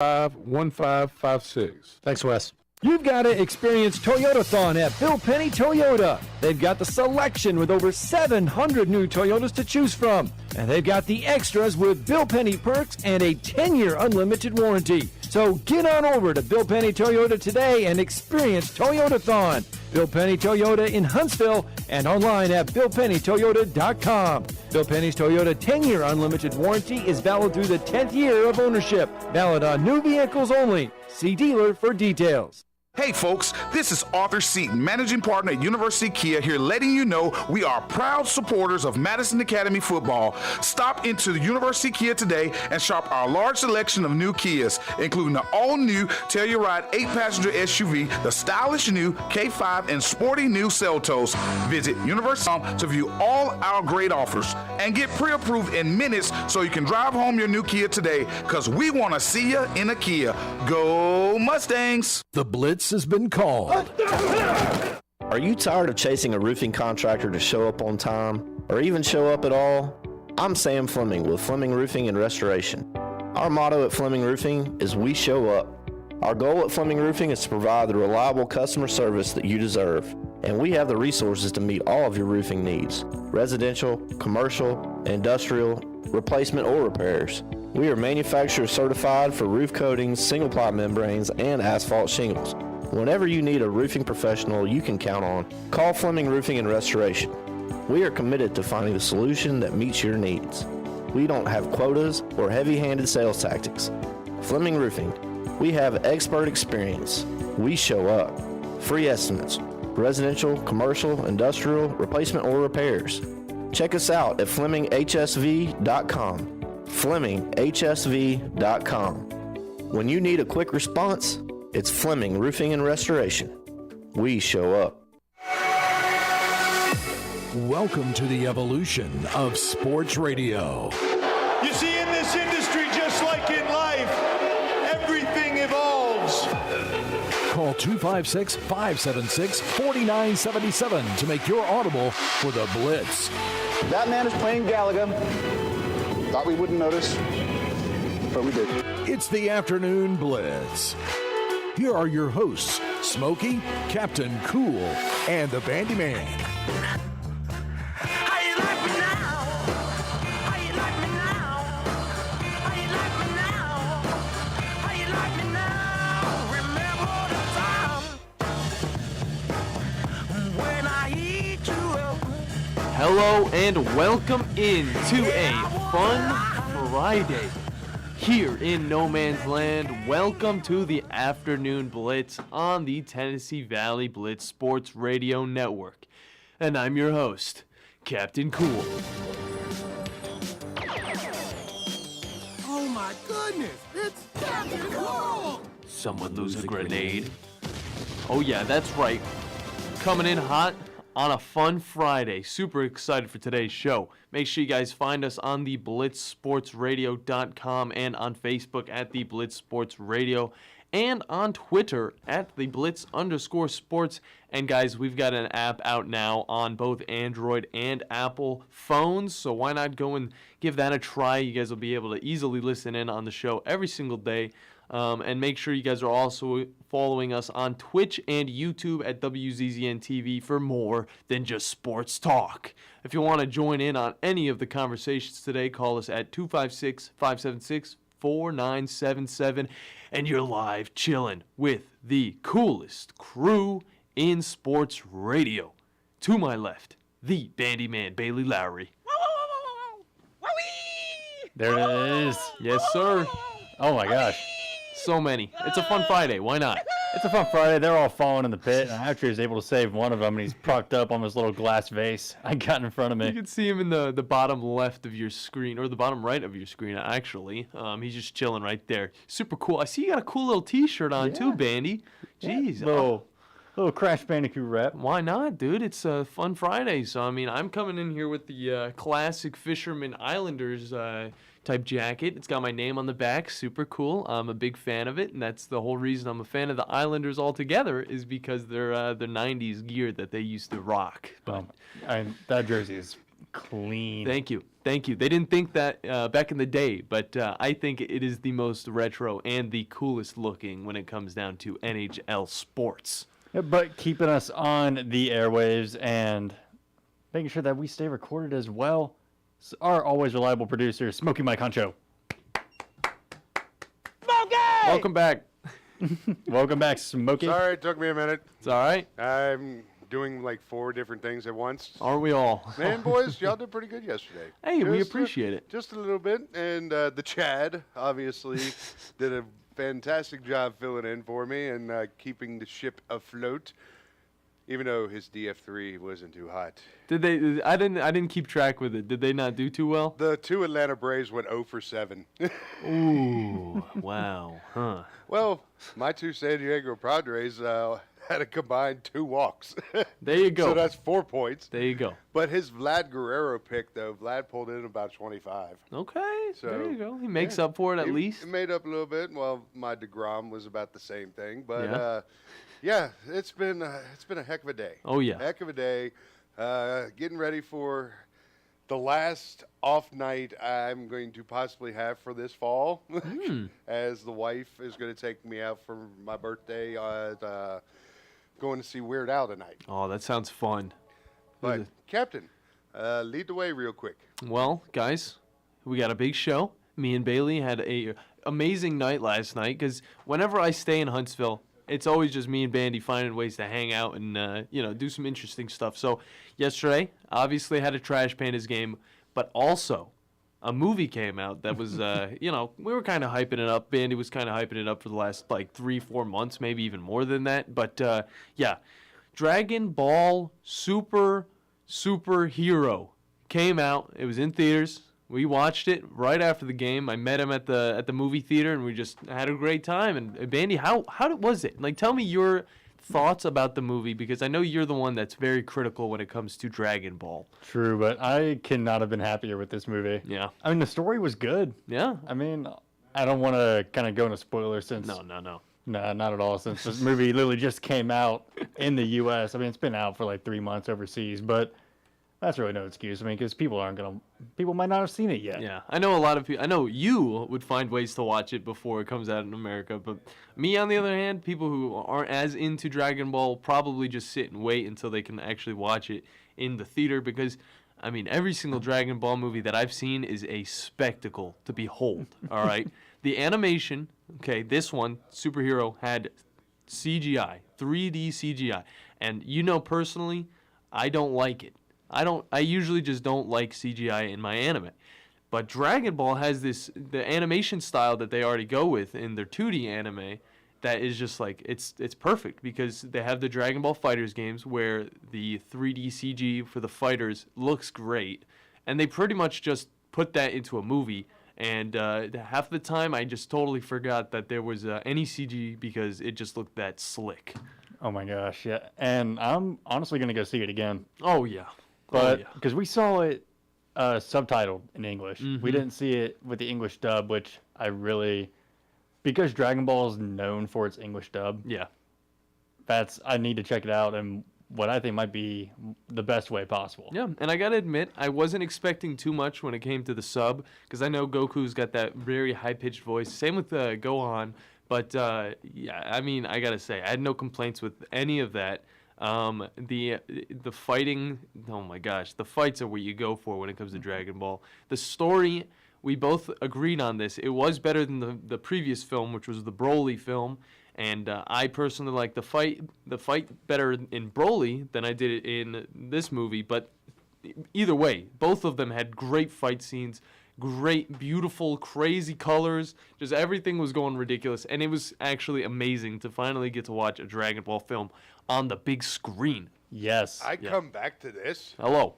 1556. Thanks, Wes. You've got to experience Toyotathon at Bill Penny Toyota. They've got the selection with over 700 new Toyotas to choose from. And they've got the extras with Bill Penny perks and a 10-year unlimited warranty. So get on over to Bill Penny Toyota today and experience Toyotathon. Bill Penny Toyota in Huntsville and online at BillPennyToyota.com. Bill Penny's Toyota 10-year unlimited warranty is valid through the 10th year of ownership. Valid on new vehicles only. See dealer for details. Hey folks, this is Arthur Seaton, Managing Partner at University Kia, here letting you know we are proud supporters of Madison Academy football. Stop into the University Kia today and shop our large selection of new Kias, including the all-new Telluride 8-passenger SUV, the stylish new K5, and sporty new Seltos. Visit University to view all our great offers and get pre-approved in minutes so you can drive home your new Kia today, because we want to see you in a Kia. Go Mustangs! The Blitz has been called. Are you tired of chasing a roofing contractor to show up on time or even show up at all? I'm Sam Fleming with Fleming Roofing and Restoration. Our motto at Fleming Roofing is we show up. Our goal at Fleming Roofing is to provide the reliable customer service that you deserve, and we have the resources to meet all of your roofing needs: residential, commercial, industrial, replacement, or repairs. We are manufacturer certified for roof coatings, single ply membranes, and asphalt shingles. Whenever you need a roofing professional you can count on, call Fleming Roofing and Restoration. We are committed to finding the solution that meets your needs. We don't have quotas or heavy-handed sales tactics. Fleming Roofing, we have expert experience. We show up. Free estimates, residential, commercial, industrial, replacement, or repairs. Check us out at FlemingHSV.com. FlemingHSV.com. When you need a quick response, it's Fleming Roofing and Restoration. We show up. Welcome to the evolution of sports radio. You see, in this industry, just like in life, everything evolves. Call 256-576-4977 to make your audible for the Blitz. That man is playing Galaga. Thought we wouldn't notice, but we did. It's the Afternoon Blitz. Here are your hosts, Smokey, Captain Cool, and the Bandi Man. How you like me now? How you like me now? How you like me now? How you like me now? Remember the time when I eat you up. Hello and welcome into a fun Friday here in No Man's Land. Welcome to the Afternoon Blitz on the Tennessee Valley Blitz Sports Radio Network. And I'm your host, Captain Cool. Oh my goodness, it's Captain Cool! Someone lose a grenade. Oh yeah, that's right. Coming in hot on a fun Friday. Super excited for today's show. Make sure you guys find us on the blitzsportsradio.com and on Facebook at the Blitz Sports Radio and on Twitter at the Blitz_sports. And guys, we've got an app out now on both Android and Apple phones, so why not go and give that a try? You guys will be able to easily listen in on the show every single day. And make sure you guys are also following us on Twitch and YouTube at WZZN TV for more than just sports talk. If you want to join in on any of the conversations today, call us at 256-576-4977, and you're live chilling with the coolest crew in sports radio. To my left, the Bandi Man, Bailey Lowry. There it is. Yes, sir. Oh my gosh. So many. It's a fun Friday. Why not? It's a fun Friday. They're all falling in the pit. And after he was able to save one of them, and he's propped up on this little glass vase I got in front of me. You can see him in the bottom left of your screen, or the bottom right of your screen, actually. He's just chilling right there. Super cool. I see you got a cool little T-shirt on, too, Bandi. Jeez. Little Crash Bandicoot rep. Why not, dude? It's a fun Friday. So, I mean, I'm coming in here with the classic Fisherman Islanders type jacket. It's got my name on the back. Super cool. I'm a big fan of it, and that's the whole reason I'm a fan of the Islanders altogether, is because they're the 90s gear that they used to rock. But that jersey is clean. Thank you. They didn't think that back in the day, but I think it is the most retro and the coolest looking when it comes down to NHL sports. Yeah, but keeping us on the airwaves and making sure that we stay recorded as well. Our always reliable producer, Smokey Mike Honcho. Welcome back. Welcome back, Smokey. Sorry, it took me a minute. It's all right. I'm doing like 4 different things at once. Aren't we all? Man, boys, y'all did pretty good yesterday. Hey, we Just, appreciate it. Just a little bit. And the Chad, obviously, did a fantastic job filling in for me and keeping the ship afloat, even though his DF3 wasn't too hot. Did they? I didn't keep track with it. Did they not do too well? The 2 Atlanta Braves went 0 for 7. Ooh, wow, huh? Well, my 2 San Diego Padres had a combined 2 walks. There you go. So that's 4 points. There you go. But his Vlad Guerrero pick, though, Vlad pulled in about 25. Okay, So, there you go. He makes up for it at least. He made up a little bit. Well, my DeGrom was about the same thing. But, Yeah. it's been a heck of a day. Oh, yeah. Heck of a day. Getting ready for the last off night I'm going to possibly have for this fall, as the wife is going to take me out for my birthday, going to see Weird Al tonight. Oh, that sounds fun. But, Captain, lead the way real quick. Well, guys, we got a big show. Me and Bailey had a amazing night last night because whenever I stay in Huntsville, it's always just me and Bandi finding ways to hang out and do some interesting stuff. So yesterday, obviously had a Trash Pandas game, but also a movie came out that was, we were kind of hyping it up. Bandi was kind of hyping it up for the last 3-4 months, maybe even more than that. But Dragon Ball Superhero came out. It was in theaters. We watched it right after the game. I met him at the movie theater, and we just had a great time. And Bandi, how was it? Tell me your thoughts about the movie, because I know you're the one that's very critical when it comes to Dragon Ball. True, but I cannot have been happier with this movie. Yeah. I mean, the story was good. Yeah. I mean, I don't want to kind of go into spoilers since... No. No, not at all, since this movie literally just came out in the U.S. I mean, it's been out for 3 months overseas, but... That's really no excuse. I mean, because people might not have seen it yet. Yeah, I know a lot of people. I know you would find ways to watch it before it comes out in America, but me, on the other hand, people who aren't as into Dragon Ball probably just sit and wait until they can actually watch it in the theater, because, I mean, every single Dragon Ball movie that I've seen is a spectacle to behold, all right? The animation, okay, this one, Superhero, had CGI, 3D CGI, and personally, I don't like it. I usually just don't like CGI in my anime. But Dragon Ball has the animation style that they already go with in their 2D anime that is just it's perfect, because they have the Dragon Ball Fighters games where the 3D CG for the fighters looks great, and they pretty much just put that into a movie. And half the time I just totally forgot that there was any CG, because it just looked that slick. Oh my gosh, yeah. And I'm honestly going to go see it again. Oh, yeah. But because we saw it subtitled in English. Mm-hmm. We didn't see it with the English dub, which because Dragon Ball is known for its English dub. Yeah. I need to check it out, and what I think might be the best way possible. Yeah, and I gotta admit, I wasn't expecting too much when it came to the sub, because I know Goku's got that very high-pitched voice. Same with Gohan, but I mean, I gotta say, I had no complaints with any of that. The fighting, oh my gosh, the fights are what you go for when it comes to Dragon Ball. The story, we both agreed on this. It was better than the previous film, which was the Broly film, and I personally like the fight better in Broly than I did it in this movie. But either way, both of them had great fight scenes, great, beautiful, crazy colors. Just everything was going ridiculous, and it was actually amazing to finally get to watch a Dragon Ball film on the big screen. Yes. I come back to this. Hello.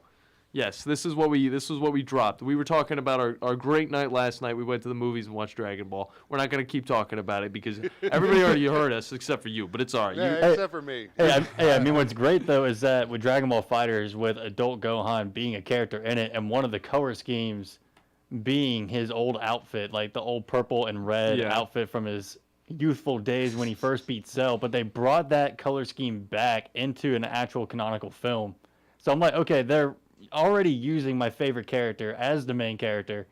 Yes, this is what we dropped. We were talking about our great night last night. We went to the movies and watched Dragon Ball. We're not going to keep talking about it because everybody already heard us except for you, but it's all right. Yeah, except for me. I mean, what's great, though, is that with Dragon Ball FighterZ, with adult Gohan being a character in it, and one of the color schemes being his old outfit, like the old purple and red outfit from his youthful days when he first beat Cell, but they brought that color scheme back into an actual canonical film. So I'm like, okay, they're already using my favorite character as the main character,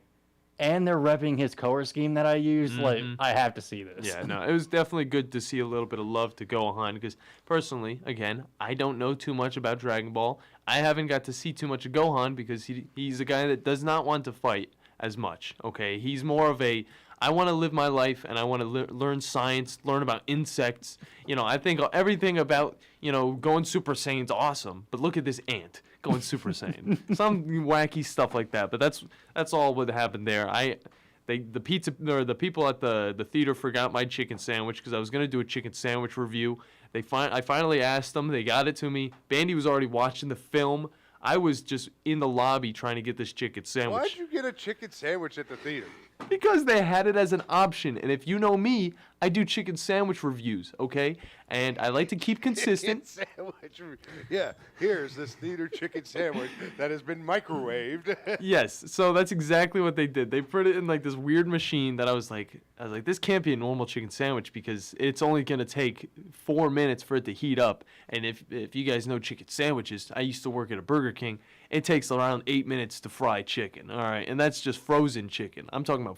and they're repping his color scheme that I use. Like, I have to see this. Yeah, no, it was definitely good to see a little bit of love to Gohan because personally, again, I don't know too much about Dragon Ball. I haven't got to see too much of Gohan because he's a guy that does not want to fight as much, okay? He's more of a, I want to live my life and I want to learn science, learn about insects. You know, I think everything about, you know, going Super Saiyan's awesome, but look at this ant going Super Saiyan. Some wacky stuff like that, but that's all what happened there. The people at the theater forgot my chicken sandwich because I was going to do a chicken sandwich review. I finally asked them. They got it to me. Bandi was already watching the film. I was just in the lobby trying to get this chicken sandwich. Why'd you get a chicken sandwich at the theater? Because they had it as an option. And if you know me, I do chicken sandwich reviews, okay? And I like to keep consistent. Chicken sandwich. Yeah, here's this theater chicken sandwich that has been microwaved. Yes, so that's exactly what they did. They put it in like this weird machine that I was like, this can't be a normal chicken sandwich because it's only going to take 4 minutes for it to heat up. And if you guys know chicken sandwiches, I used to work at a Burger King. It takes around 8 minutes to fry chicken, all right? And that's just frozen chicken. I'm talking about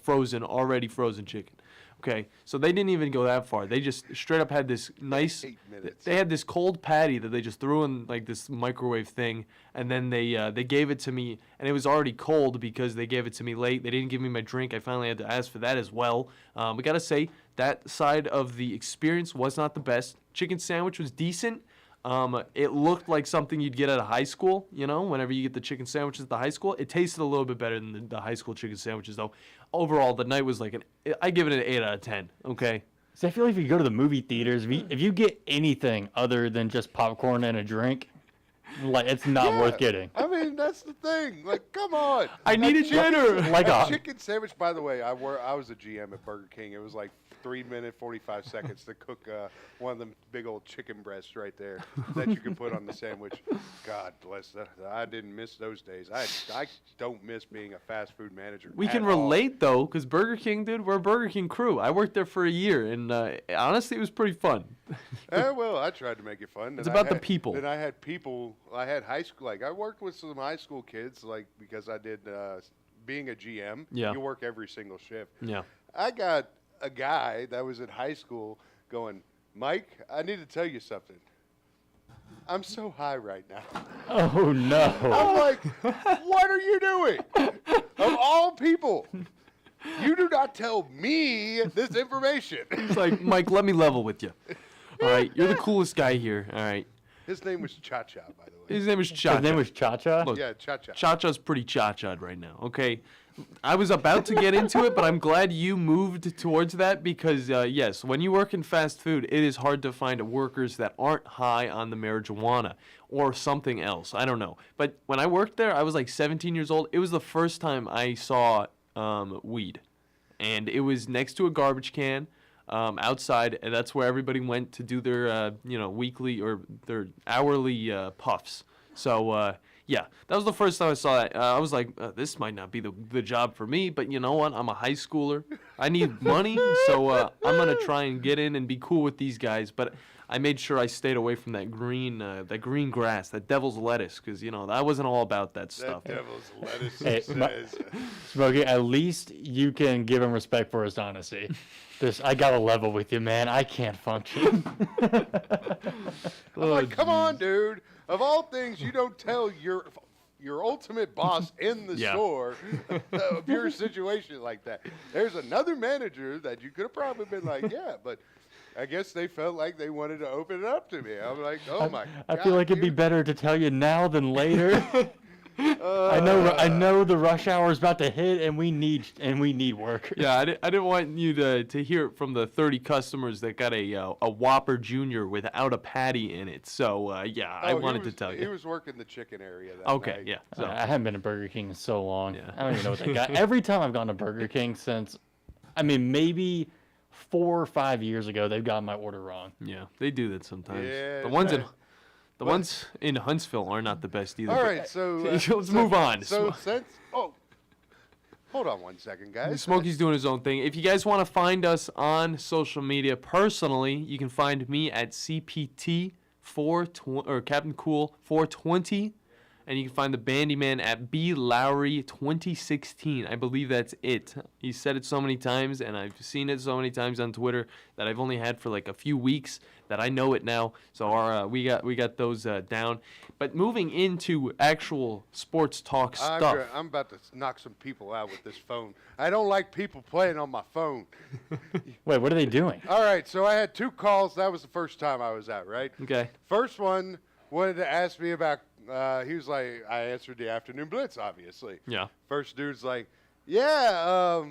already frozen chicken. Okay, so they didn't even go that far. They just straight up had this nice, 8 minutes. They had this cold patty that they just threw in like this microwave thing, and then they gave it to me, and it was already cold because they gave it to me late. They didn't give me my drink. I finally had to ask for that as well. We gotta say, that side of the experience was not the best. Chicken sandwich was decent. It looked like something you'd get at a high school, you know, whenever you get the chicken sandwiches at the high school. It tasted a little bit better than the high school chicken sandwiches, though. Overall, the night was like I give it an 8 out of 10, okay? So I feel like if you go to the movie theaters, if you get anything other than just popcorn and a drink, like, it's not worth getting. I mean, that's the thing. Like, come on. I needed dinner. Like a chicken sandwich, by the way, I was a GM at Burger King. It was like 3 minutes, 45 seconds to cook one of them big old chicken breasts right there that you can put on the sandwich. God bless that. I didn't miss those days. I don't miss being a fast food manager. We can relate, though, because Burger King, dude, we're a Burger King crew. I worked there for a year, and honestly, it was pretty fun. Well, I tried to make it fun. It's about the people. Then I had high school, like I worked with some high school kids, like because I did, being a GM, you work every single shift. Yeah. I got a guy that was in high school going, Mike, I need to tell you something. I'm so high right now. Oh, no. I'm like, what are you doing? Of all people, you do not tell me this information. It's like, Mike, let me level with you. All right, you're the coolest guy here. All right. His name was Cha-Cha, by the way. His name was Cha-Cha. His name was Cha-Cha? Look, yeah, Cha-Cha. Cha-Cha's pretty cha-cha'd right now, okay? I was about to get into it, but I'm glad you moved towards that because, yes, when you work in fast food, it is hard to find workers that aren't high on the marijuana or something else. I don't know. But when I worked there, I was like 17 years old. It was the first time I saw weed. And it was next to a garbage can. Outside, and that's where everybody went to do their, weekly or their hourly puffs. So, yeah, that was the first time I saw that. I was like, this might not be the job for me, but you know what? I'm a high schooler. I need money, so I'm going to try and get in and be cool with these guys. But I made sure I stayed away from that green grass, that devil's lettuce, because, I wasn't all about that stuff. That devil's lettuce says. Smokey, at least you can give him respect for his honesty. I got a level with you, man. I can't function. I'm like, come on, dude. Of all things, you don't tell your ultimate boss in the store of your situation like that. There's another manager that you could have probably been like, yeah, but I guess they felt like they wanted to open it up to me. I'm like, oh my God. I feel like it'd be better to tell you now than later. I know the rush hour is about to hit, and we need workers. Yeah, I didn't want you to hear it from the 30 customers that got a Whopper Junior without a patty in it. So I wanted to tell you. He was working the chicken area that Okay, night. yeah. So. I haven't been to Burger King in so long. Yeah. I don't even know what they got. Every time I've gone to Burger King since, maybe 4 or 5 years ago, they've gotten my order wrong. Yeah, they do that sometimes. Yeah, the ones in Huntsville are not the best either. All right, so let's move on. Hold on one second, guys. Smokey's doing his own thing. If you guys want to find us on social media personally, you can find me at CPT420 or Captain Cool 420, And you can find the Bandi Man at B Lowry 2016. I believe that's it. He said it so many times, and I've seen it so many times on Twitter that I've only had for like a few weeks that I know it now. So we got those down. But moving into actual sports talk stuff. I'm about to knock some people out with this phone. I don't like people playing on my phone. Wait, what are they doing? All right, so I had 2 calls. That was the first time I was out, right? Okay. First one wanted to ask me about, he was like, I answered the afternoon blitz, obviously. Yeah. First dude's like, yeah,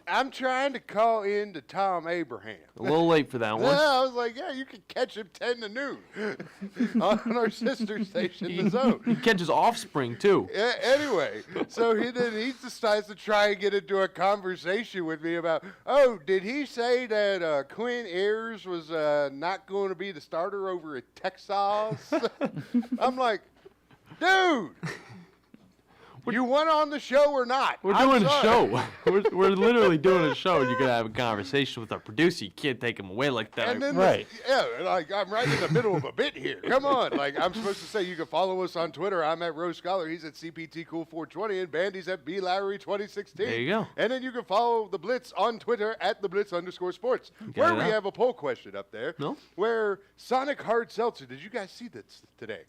I'm trying to call in to Tom Abraham. A little late for that one. Yeah, I was like, yeah, you can catch him 10 to noon on our sister station, The Zone. He catches offspring, too. Yeah, anyway, so he decides to try and get into a conversation with me about, oh, did he say that Quinn Ayers was not going to be the starter over at Texas? I'm like, dude, you want on the show or not? We're doing a show. We're literally doing a show, and you're going to have a conversation with our producer. You can't take him away like that. And then Right. Like I'm right in the middle of a bit here. Come on. Like, I'm supposed to say you can follow us on Twitter. I'm at Rose Scholar. He's at CPT Cool 420, and Bandy's at B Lowry 2016. There you go. And then you can follow the Blitz on Twitter at the Blitz_sports, where we have a poll question up there. No? Where Sonic Hard Seltzer. Did you guys see this today?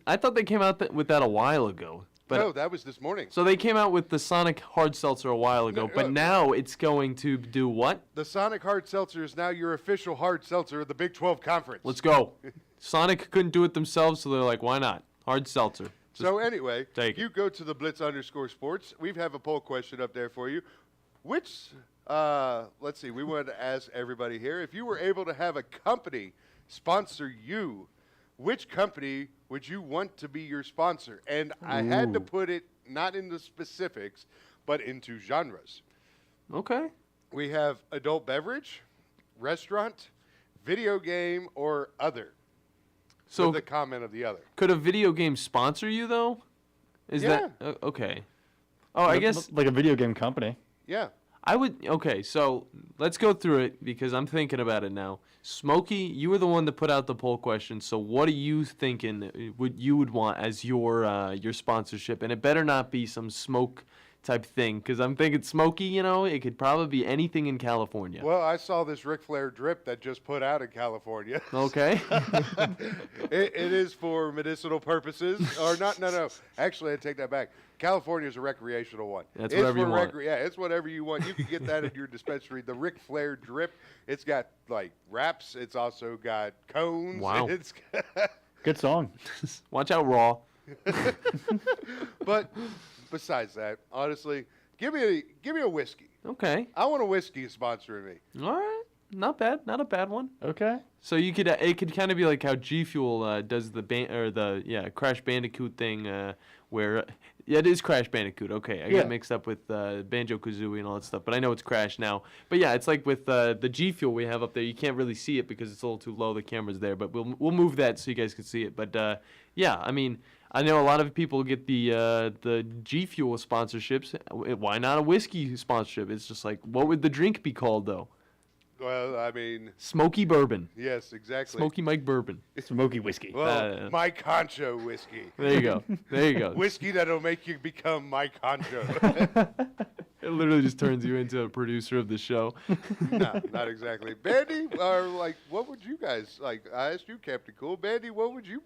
I thought they came out with that a while ago. But No, that was this morning. So they came out with the Sonic Hard Seltzer a while ago, but now it's going to do what? The Sonic Hard Seltzer is now your official hard seltzer of the Big 12 Conference. Let's go. Sonic couldn't do it themselves, so they're like, why not? Hard Seltzer. So anyway, take you go to the Blitz_sports. We have a poll question up there for you. Let's see, we wanted to ask everybody here, if you were able to have a company sponsor you, which company would you want to be your sponsor? And I had to put it not in the specifics, but into genres. Okay. We have adult beverage, restaurant, video game, or other. So with the comment of the other. Could a video game sponsor you, though? Is that okay? Oh, I guess like a video game company. Yeah. I would. Okay, so let's go through it because I'm thinking about it now. Smokey, you were the one that put out the poll question. So what are you thinking you would want as your sponsorship? And it better not be some smoke type thing because I'm thinking Smokey. It could probably be anything in California. Well, I saw this Ric Flair drip that just put out in California. Okay. It is for medicinal purposes, or not? No. Actually, I take that back. California is a recreational one. That's whatever you want. Yeah, it's whatever you want. You can get that at your dispensary. The Ric Flair drip. It's got like wraps. It's also got cones. Wow. It's Good song. Watch out, Raw. But besides that, honestly, give me a whiskey. Okay. I want a whiskey sponsoring me. All right. Not bad. Not a bad one. Okay. So it could kind of be like how G Fuel does the Crash Bandicoot thing where it is Crash Bandicoot. Okay, I got mixed up with Banjo-Kazooie and all that stuff, but I know it's Crash now. But yeah, it's like with the G Fuel we have up there. You can't really see it because it's a little too low. The camera's there, but we'll move that so you guys can see it. But yeah, I mean, I know a lot of people get the G Fuel sponsorships. Why not a whiskey sponsorship? It's just like, what would the drink be called though? Well, I mean, Smoky Bourbon. Yes, exactly. Smoky Mike Bourbon. Smoky whiskey. Well, Mike Honcho whiskey. There you go. There you go. Whiskey that'll make you become Mike Honcho. It literally just turns you into a producer of the show. No, not exactly. Bandy, what would you guys like? I asked you, Captain Cool. Bandy, what would you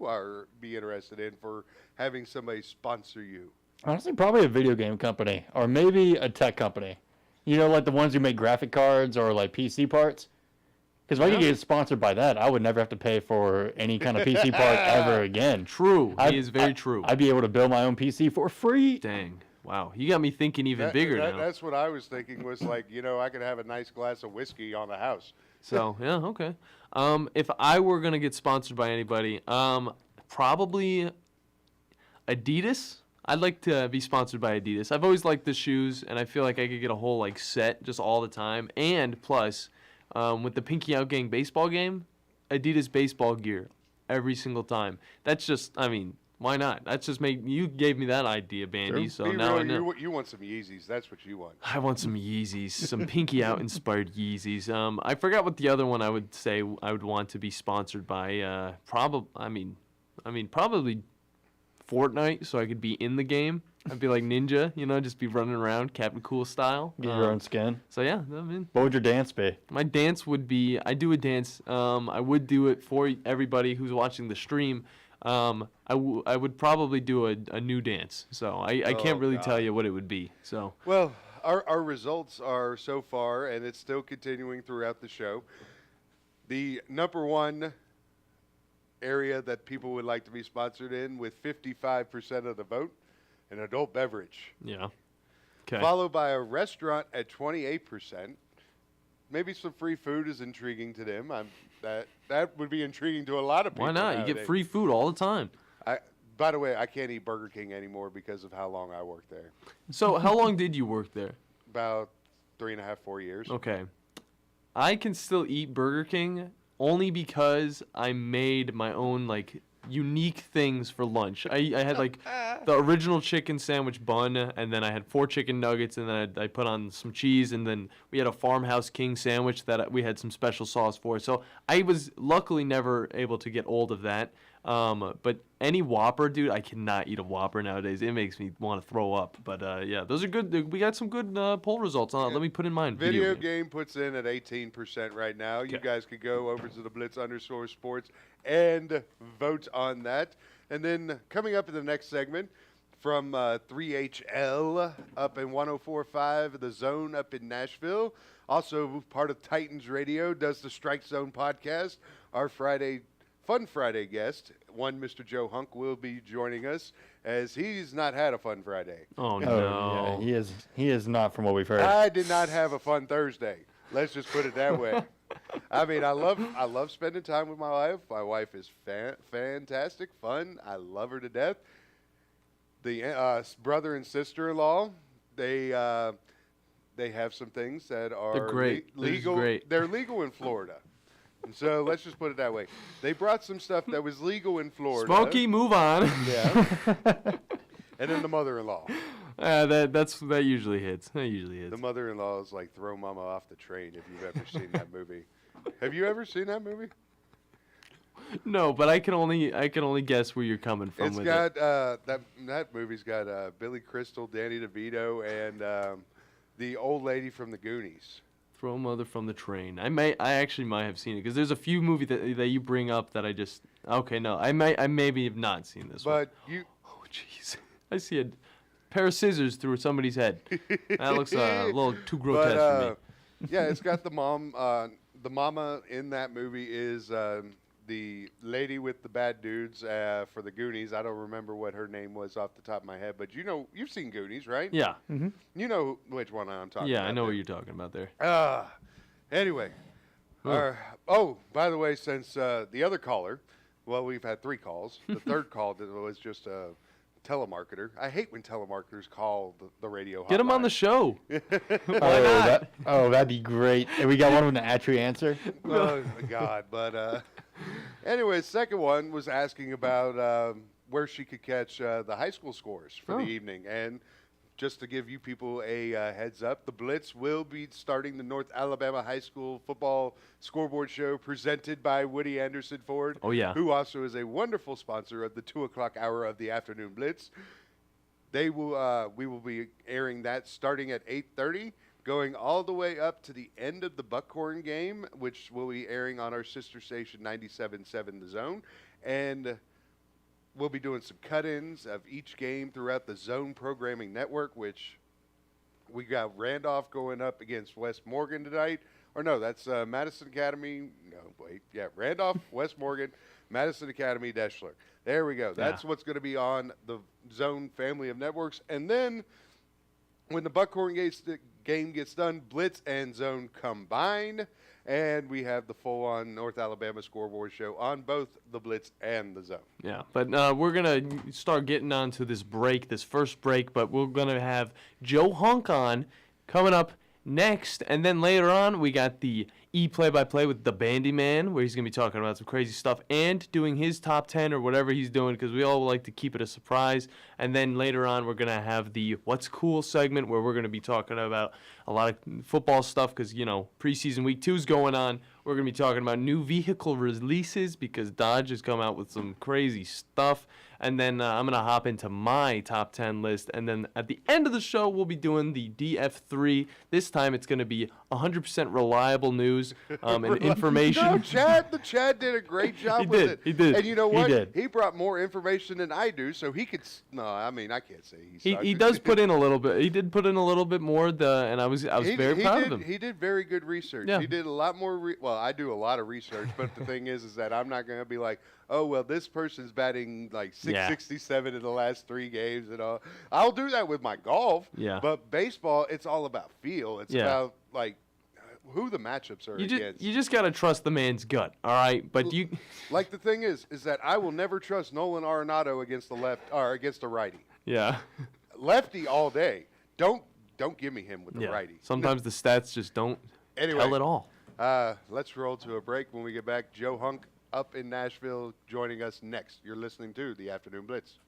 be interested in for having somebody sponsor you? Honestly, probably a video game company or maybe a tech company. Like the ones who make graphic cards or like PC parts. Because if I could get sponsored by that, I would never have to pay for any kind of PC part ever again. True. He is very true. I'd be able to build my own PC for free. Dang. Wow. You got me thinking even bigger now. That's what I was thinking was like, I could have a nice glass of whiskey on the house. So, yeah, okay. If I were going to get sponsored by anybody, probably Adidas. I'd like to be sponsored by Adidas. I've always liked the shoes, and I feel like I could get a whole set just all the time. And plus, with the Pinky Out Gang baseball game, Adidas baseball gear every single time. That's just, why not? That's just you gave me that idea, Bandy. Sure. So now I know. You want some Yeezys. That's what you want. I want some Yeezys, some Pinky Out inspired Yeezys. I forgot what the other one I would say I would want to be sponsored by. Probably Fortnite so I could be in the game. I'd be like Ninja, just be running around, Captain Cool style. Get your own skin. So yeah, I mean, What would your dance be? my dance would be, I do a dance. I would do it for everybody who's watching the stream. I would probably do a new dance. So I can't really tell you what it would be. So Well, our results are so far, and it's still continuing throughout the show. The number one area that people would like to be sponsored in with 55% of the vote, an adult beverage. yeah. Okay. Followed by a restaurant at 28%. Maybe some free food is intriguing to them. That would be intriguing to a lot of people. Why not? You get nowadays. free food all the time. By the way, I can't eat Burger King anymore because of how long I worked there. So how long did you work there? About 3.5, 4 years. Okay. I can still eat Burger King only because I made my own unique things for lunch. I had the original chicken sandwich bun, and then I had 4 chicken nuggets, and then I put on some cheese, and then we had a Farmhouse King sandwich that we had some special sauce for. So I was luckily never able to get old of that. But any Whopper, dude, I cannot eat a Whopper nowadays. It makes me want to throw up. But yeah, those are good. We got some good poll results on it. Let me put in mine. Video game puts in at 18% right now. You guys could go over to the Blitz_sports and vote on that. And then coming up in the next segment from 3HL up in 104.5, The Zone up in Nashville. Also part of Titans Radio, does the Strike Zone podcast. Our Fun Friday guest, one Mr. Joe Hunk, will be joining us as he's not had a fun Friday. Oh, no. Yeah, he is not from what we've heard. I did not have a fun Thursday. Let's just put it that way. I mean, I love spending time with my wife. My wife is fantastic, fun. I love her to death. The brother and sister-in-law, they have some things that are They're great. legal. Great. They're legal in Florida. And so let's just put it that way. They brought some stuff that was legal in Florida. Smokey, move on. Yeah. And then the mother-in-law. That usually hits. That usually hits. The mother-in-law is like Throw Mama Off the Train, if you've ever seen that movie. Have you ever seen that movie? No, but I can only guess where you're coming from. It's with got it. that movie's got Billy Crystal, Danny DeVito, and the old lady from the Goonies. Throw Mother from the Train. I actually might have seen it because there's a few movies that you bring up that I just I maybe have not seen this one. But you. Oh jeez, I see a pair of scissors through somebody's head. That looks a little too grotesque for me. Yeah, it's got the mom. The mama in that movie is the lady with the bad dudes for the Goonies. I don't remember what her name was off the top of my head, but you've seen Goonies, right? Yeah. Mm-hmm. You know which one I'm talking about. Yeah, I know what you're talking about there. Anyway. By the way, since the other caller, well, we've had 3 calls. The third call was just a telemarketer. I hate when telemarketers call the radio hotline. Get them on the show. That'd be great. And we got one with an actual answer. Oh, my God. But anyway, the second one was asking about where she could catch the high school scores for the evening. And just to give you people a heads up, the Blitz will be starting the North Alabama High School football scoreboard show presented by Woody Anderson Ford. Oh, yeah. Who also is a wonderful sponsor of the 2 o'clock hour of the afternoon Blitz. We will be airing that starting at 8:30, going all the way up to the end of the Buckhorn game, which will be airing on our sister station 97.7 The Zone. And we'll be doing some cut-ins of each game throughout the Zone Programming Network, which we got Randolph going up against West Morgan tonight. Or no, that's Madison Academy. No, wait. Yeah, Randolph, West Morgan, Madison Academy, Deschler. There we go. That's what's going to be on the Zone family of networks. And then when the Buckhorn game gets done, Blitz and Zone combine. And we have the full-on North Alabama scoreboard show on both the Blitz and the Zone. Yeah, but we're going to start getting on to this first break, but we're going to have Joe Hunk on coming up next. And then later on, we got the play-by-play with the Bandi Man, where he's going to be talking about some crazy stuff and doing his top 10 or whatever he's doing, because we all like to keep it a surprise. And then later on, we're going to have the What's Cool segment, where we're going to be talking about a lot of football stuff, because, preseason week 2 is going on. We're going to be talking about new vehicle releases, because Dodge has come out with some crazy stuff. And then I'm going to hop into my top 10 list. And then at the end of the show, we'll be doing the DF3. This time it's going to be 100% reliable news and information. No, Chad did a great job with it. He did. And you know what? did. He brought more information than I do, so he could. No, I mean, I can't say He does put in a little bit. He did put in a little bit more, and I was very proud of him. He did very good research. Yeah. He did a lot more. Well, I do a lot of research, but the thing is that I'm not going to be like, oh, well, this person's batting like 667 in the last 3 games and all. I'll do that with my golf. Yeah. But baseball, it's all about feel. It's about like who the matchups are against. You just got to trust the man's gut, all right? But you like the thing is that I will never trust Nolan Arenado against the left or against the righty. Yeah. Lefty all day. Don't give me him with the righty. Sometimes the stats just don't tell it all. Let's roll to a break. When we get back, Joe Hunk up in Nashville joining us next. You're listening to the Afternoon Blitz.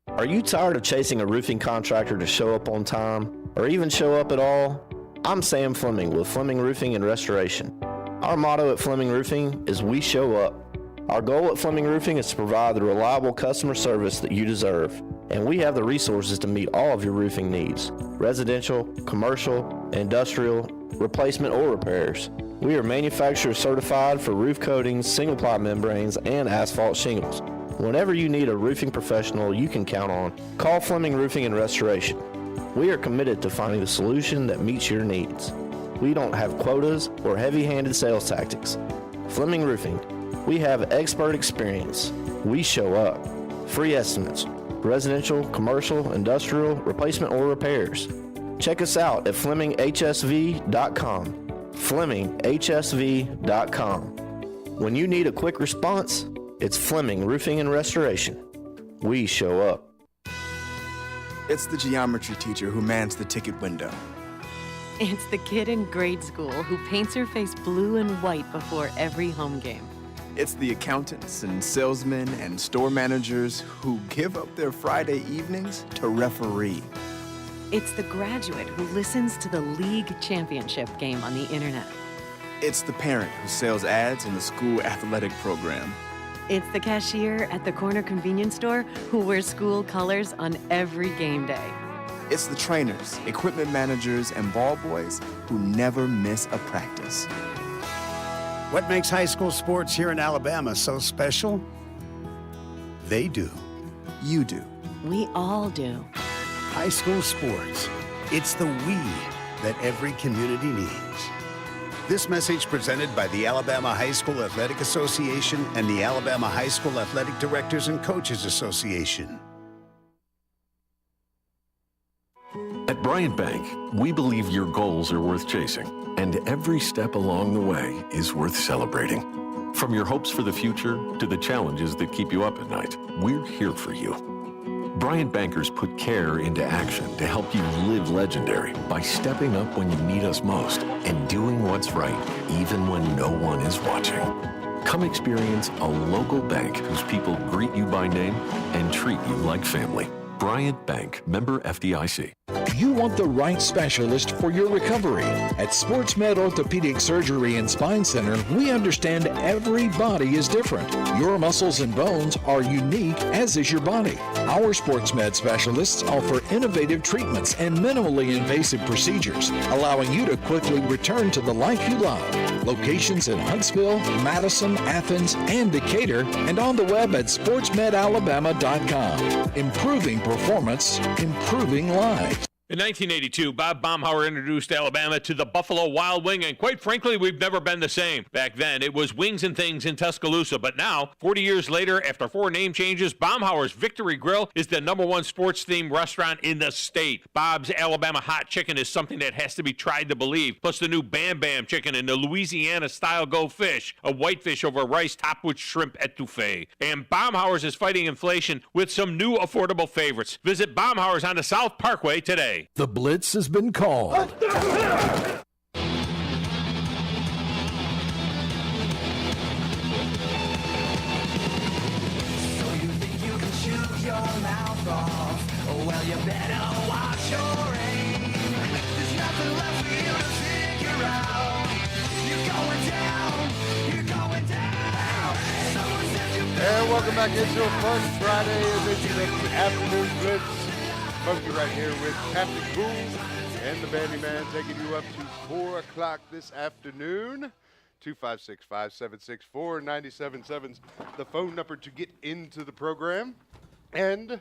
Are you tired of chasing a roofing contractor to show up on time or even show up at all? I'm Sam Fleming with Fleming Roofing and Restoration. Our motto at Fleming Roofing is we show up. Our goal at Fleming Roofing is to provide the reliable customer service that you deserve, and we have the resources to meet all of your roofing needs: residential, commercial, industrial, replacement, or repairs. We are manufacturer certified for roof coatings, single-ply membranes, and asphalt shingles. Whenever you need a roofing professional you can count on, call Fleming Roofing and Restoration. We are committed to finding the solution that meets your needs. We don't have quotas or heavy-handed sales tactics. Fleming Roofing, we have expert experience. We show up. Free estimates, residential, commercial, industrial, replacement, or repairs. Check us out at FlemingHSV.com. FlemingHSV.com. When you need a quick response, it's Fleming Roofing and Restoration. We show up. It's the geometry teacher who mans the ticket window. It's the kid in grade school who paints her face blue and white before every home game. It's the accountants and salesmen and store managers who give up their Friday evenings to referee. It's the graduate who listens to the league championship game on the internet. It's the parent who sells ads in the school athletic program. It's the cashier at the corner convenience store who wears school colors on every game day. It's the trainers, equipment managers, and ball boys who never miss a practice. What makes high school sports here in Alabama so special? They do. You do. We all do. High school sports. It's the we that every community needs. This message presented by the Alabama High School Athletic Association and the Alabama High School Athletic Directors and Coaches Association. At Bryant Bank, we believe your goals are worth chasing, and every step along the way is worth celebrating. From your hopes for the future to the challenges that keep you up at night, we're here for you. Bryant Bankers put care into action to help you live legendary by stepping up when you need us most and doing what's right, even when no one is watching. Come experience a local bank whose people greet you by name and treat you like family. Bryant Bank, member FDIC. You want the right specialist for your recovery. At SportsMed Orthopedic Surgery and Spine Center, we understand every body is different. Your muscles and bones are unique, as is your body. Our SportsMed specialists offer innovative treatments and minimally invasive procedures, allowing you to quickly return to the life you love. Locations in Huntsville, Madison, Athens, and Decatur, and on the web at sportsmedalabama.com. Improving performance, improving lives. In 1982, Bob Baumhauer introduced Alabama to the Buffalo Wild Wing, and quite frankly, we've never been the same. Back then, it was Wings and Things in Tuscaloosa, but now, 40 years later, after 4 name changes, Baumhauer's Victory Grill is the #1 sports-themed restaurant in the state. Bob's Alabama Hot Chicken is something that has to be tried to believe, plus the new Bam Bam Chicken and the Louisiana-style Go Fish, a whitefish over rice topped with shrimp etouffee. And Baumhauer's is fighting inflation with some new affordable favorites. Visit Baumhauer's on the South Parkway today. The Blitz has been called. Well, you better watch your aim. There's nothing left for you to figure out. You're going down. You're going down. Someone said you better. And welcome back into a fun Friday edition of the Afternoon Blitz. Smokey right here with Captain Cool and the Bandi Man taking you up to 4 o'clock this afternoon. 256-576-4977's the phone number to get into the program. And,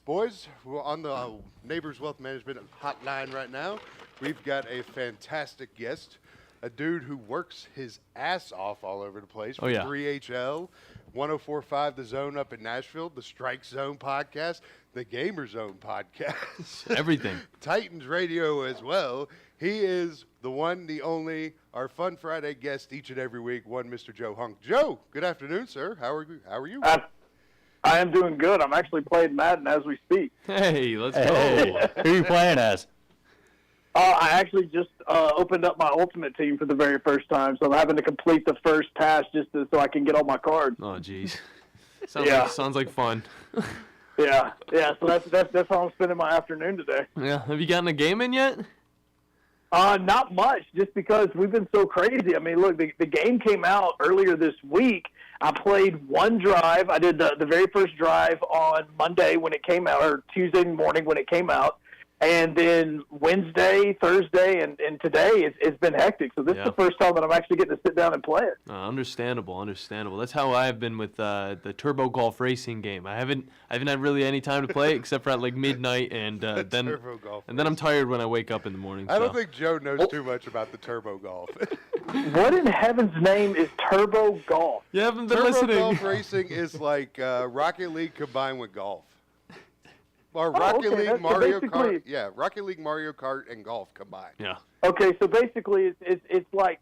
boys, we're on the Neighbors Wealth Management hotline right now. We've got a fantastic guest, a dude who works his ass off all over the place for 3HL, 104.5 The Zone up in Nashville, the Strike Zone podcast, the Gamer Zone podcast. Everything. Titans Radio as well. He is the one, the only, our Fun Friday guest each and every week, one Mr. Joe Hunk. Joe, good afternoon, sir. How are you? I am doing good. I'm actually playing Madden as we speak. Hey, let's go. Who are you playing as? I actually just opened up my Ultimate Team for the very first time, so I'm having to complete the first pass just so I can get all my cards. Oh, jeez. Sounds like fun. Yeah. So that's how I'm spending my afternoon today. Yeah. Have you gotten a game in yet? Not much, just because we've been so crazy. I mean, look, the game came out earlier this week. I played one drive. I did the very first drive on Monday when it came out, or Tuesday morning when it came out. And then Wednesday, Thursday, and today, it's been hectic. So this is the first time that I'm actually getting to sit down and play it. Understandable. That's how I've been with the Turbo Golf racing game. I haven't had really any time to play except for at like midnight, and then I'm tired when I wake up in the morning. I don't think Joe knows too much about the Turbo Golf. What in heaven's name is Turbo Golf? You haven't been Turbo listening. Golf racing is like Rocket League combined with golf. Or Rocket League, Mario Kart. Yeah, Rocket League, Mario Kart, and golf combined. Yeah. Okay, so basically it's like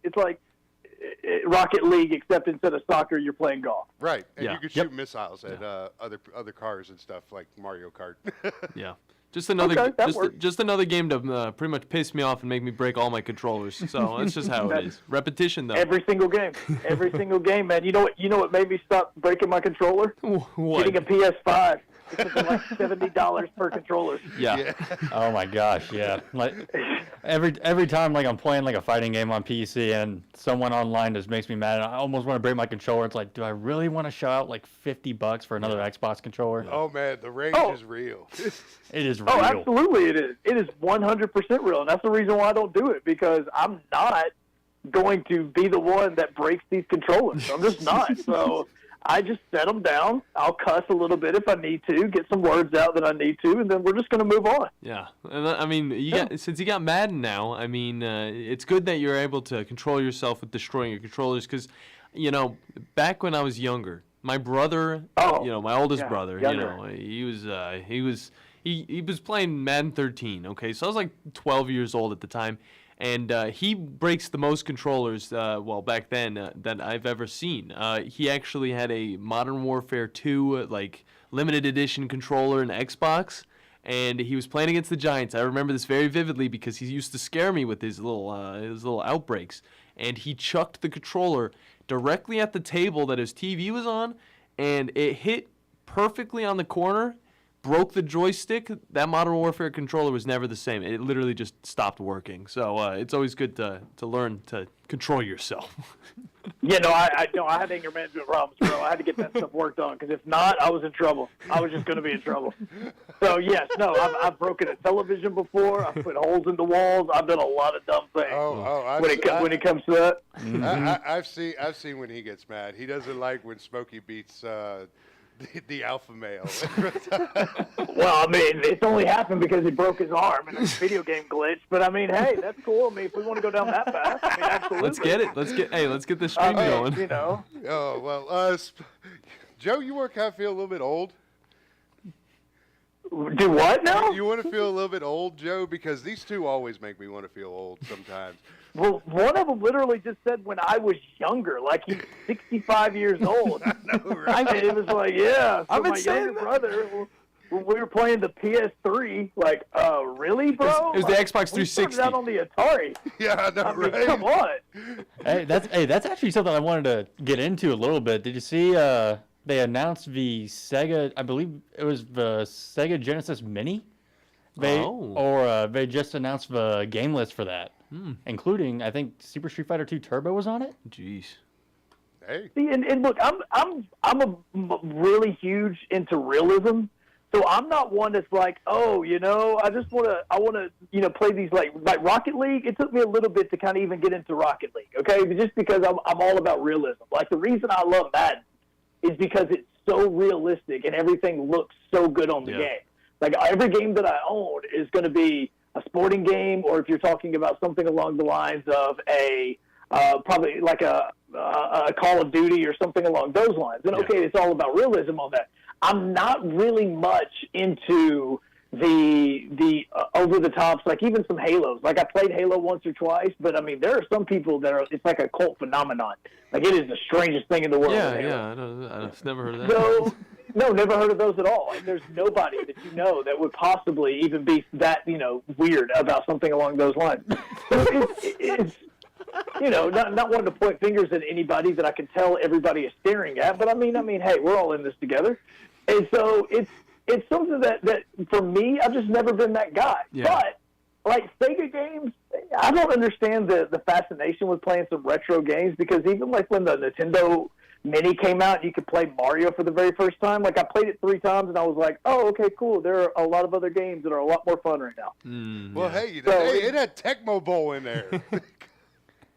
Rocket League, except instead of soccer, you're playing golf. Right, and you can shoot missiles at other cars and stuff like Mario Kart. Yeah. Just another game to pretty much piss me off and make me break all my controllers. So that's just how it is. Repetition, though. Every single game, man. You know what made me stop breaking my controller? What? Getting a PS5. It's like $70 per controller. Yeah. Oh my gosh, yeah. Like every time like I'm playing like a fighting game on PC and someone online just makes me mad, I almost want to break my controller. It's like, do I really want to shell out like $50 for another Xbox controller? Oh man, the range is real. It is real. Oh, absolutely it is. It is 100% real, and that's the reason why I don't do it, because I'm not going to be the one that breaks these controllers. I'm just not. So I just set them down. I'll cuss a little bit if I need to, get some words out that I need to, and then we're just going to move on. Yeah. And I mean, since you got Madden now, I mean, it's good that you're able to control yourself with destroying your controllers, because, back when I was younger, my brother, my oldest brother, he was playing Madden 13, okay? So I was like 12 years old at the time. And he breaks the most controllers, back then, that I've ever seen. He actually had a Modern Warfare 2, limited edition controller in Xbox, and he was playing against the Giants. I remember this very vividly because he used to scare me with his little outbreaks. And he chucked the controller directly at the table that his TV was on, and it hit perfectly on the corner, broke the joystick. That Modern Warfare controller was never the same. It literally just stopped working. So it's always good to learn to control yourself. I had anger management problems, bro. I had to get that stuff worked on, because if not, I was in trouble. I was just going to be in trouble. So yes, I've broken a television before. I've put holes in the walls. I've done a lot of dumb things. When it comes to that. Mm-hmm. I've seen when he gets mad. He doesn't like when Smokey beats the alpha male. Well, I mean, it's only happened because he broke his arm in a video game glitch. But I mean, hey, that's cool. I mean, if we want to go down that path, I mean, absolutely. Let's get it. Let's get this stream going. Oh well, Joe, you want to kind of feel a little bit old? Do what now? You want to feel a little bit old, Joe? Because these two always make me want to feel old sometimes. Well, one of them literally just said when I was younger, like he's 65 years old. I know, right? I mean, it was like, yeah. So I've been my younger brother, when we were playing the PS3, like, really, bro? It was the Xbox 360. We started out on the Atari. Yeah, I know, I mean, right? come on. That's actually something I wanted to get into a little bit. Did you see they announced the Sega, I believe it was the Sega Genesis Mini? They just announced the game list for that, including, I think, Super Street Fighter 2 Turbo was on it. Jeez. Hey. See, and look, really huge into realism. So I'm not one that's like, oh, I want to play these like Rocket League. It took me a little bit to kind of even get into Rocket League, okay? Just because I'm all about realism. Like the reason I love Madden is because it's so realistic and everything looks so good on the game. Like every game that I own is going to be a sporting game, or if you're talking about something along the lines of a probably like a Call of Duty or something along those lines. And okay, it's all about realism on that. I'm not really much into the over the tops, like even some Halos. Like I played Halo once or twice, but I mean there are some people that it's like a cult phenomenon. Like it is the strangest thing in the world. I've never heard of that. So no, never heard of those at all. And there's nobody that that would possibly even be that weird about something along those lines. So it's not wanting to point fingers at anybody that I can tell everybody is staring at, but I mean, hey, we're all in this together. And so it's something that for me, I've just never been that guy. Yeah. But like Sega games, I don't understand the fascination with playing some retro games, because even like when the Nintendo Mini came out, you could play Mario for the very first time. Like I played it 3 times and I was like, oh, okay, cool. There are a lot of other games that are a lot more fun right now. It had Tecmo Bowl in there.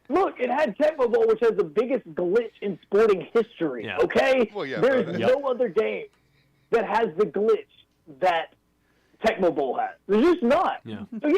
Look, it had Tecmo Bowl, which has the biggest glitch in sporting history, okay? Well, There's no other game that has the glitch that Tecmo Bowl has. There's just not. Yeah. So,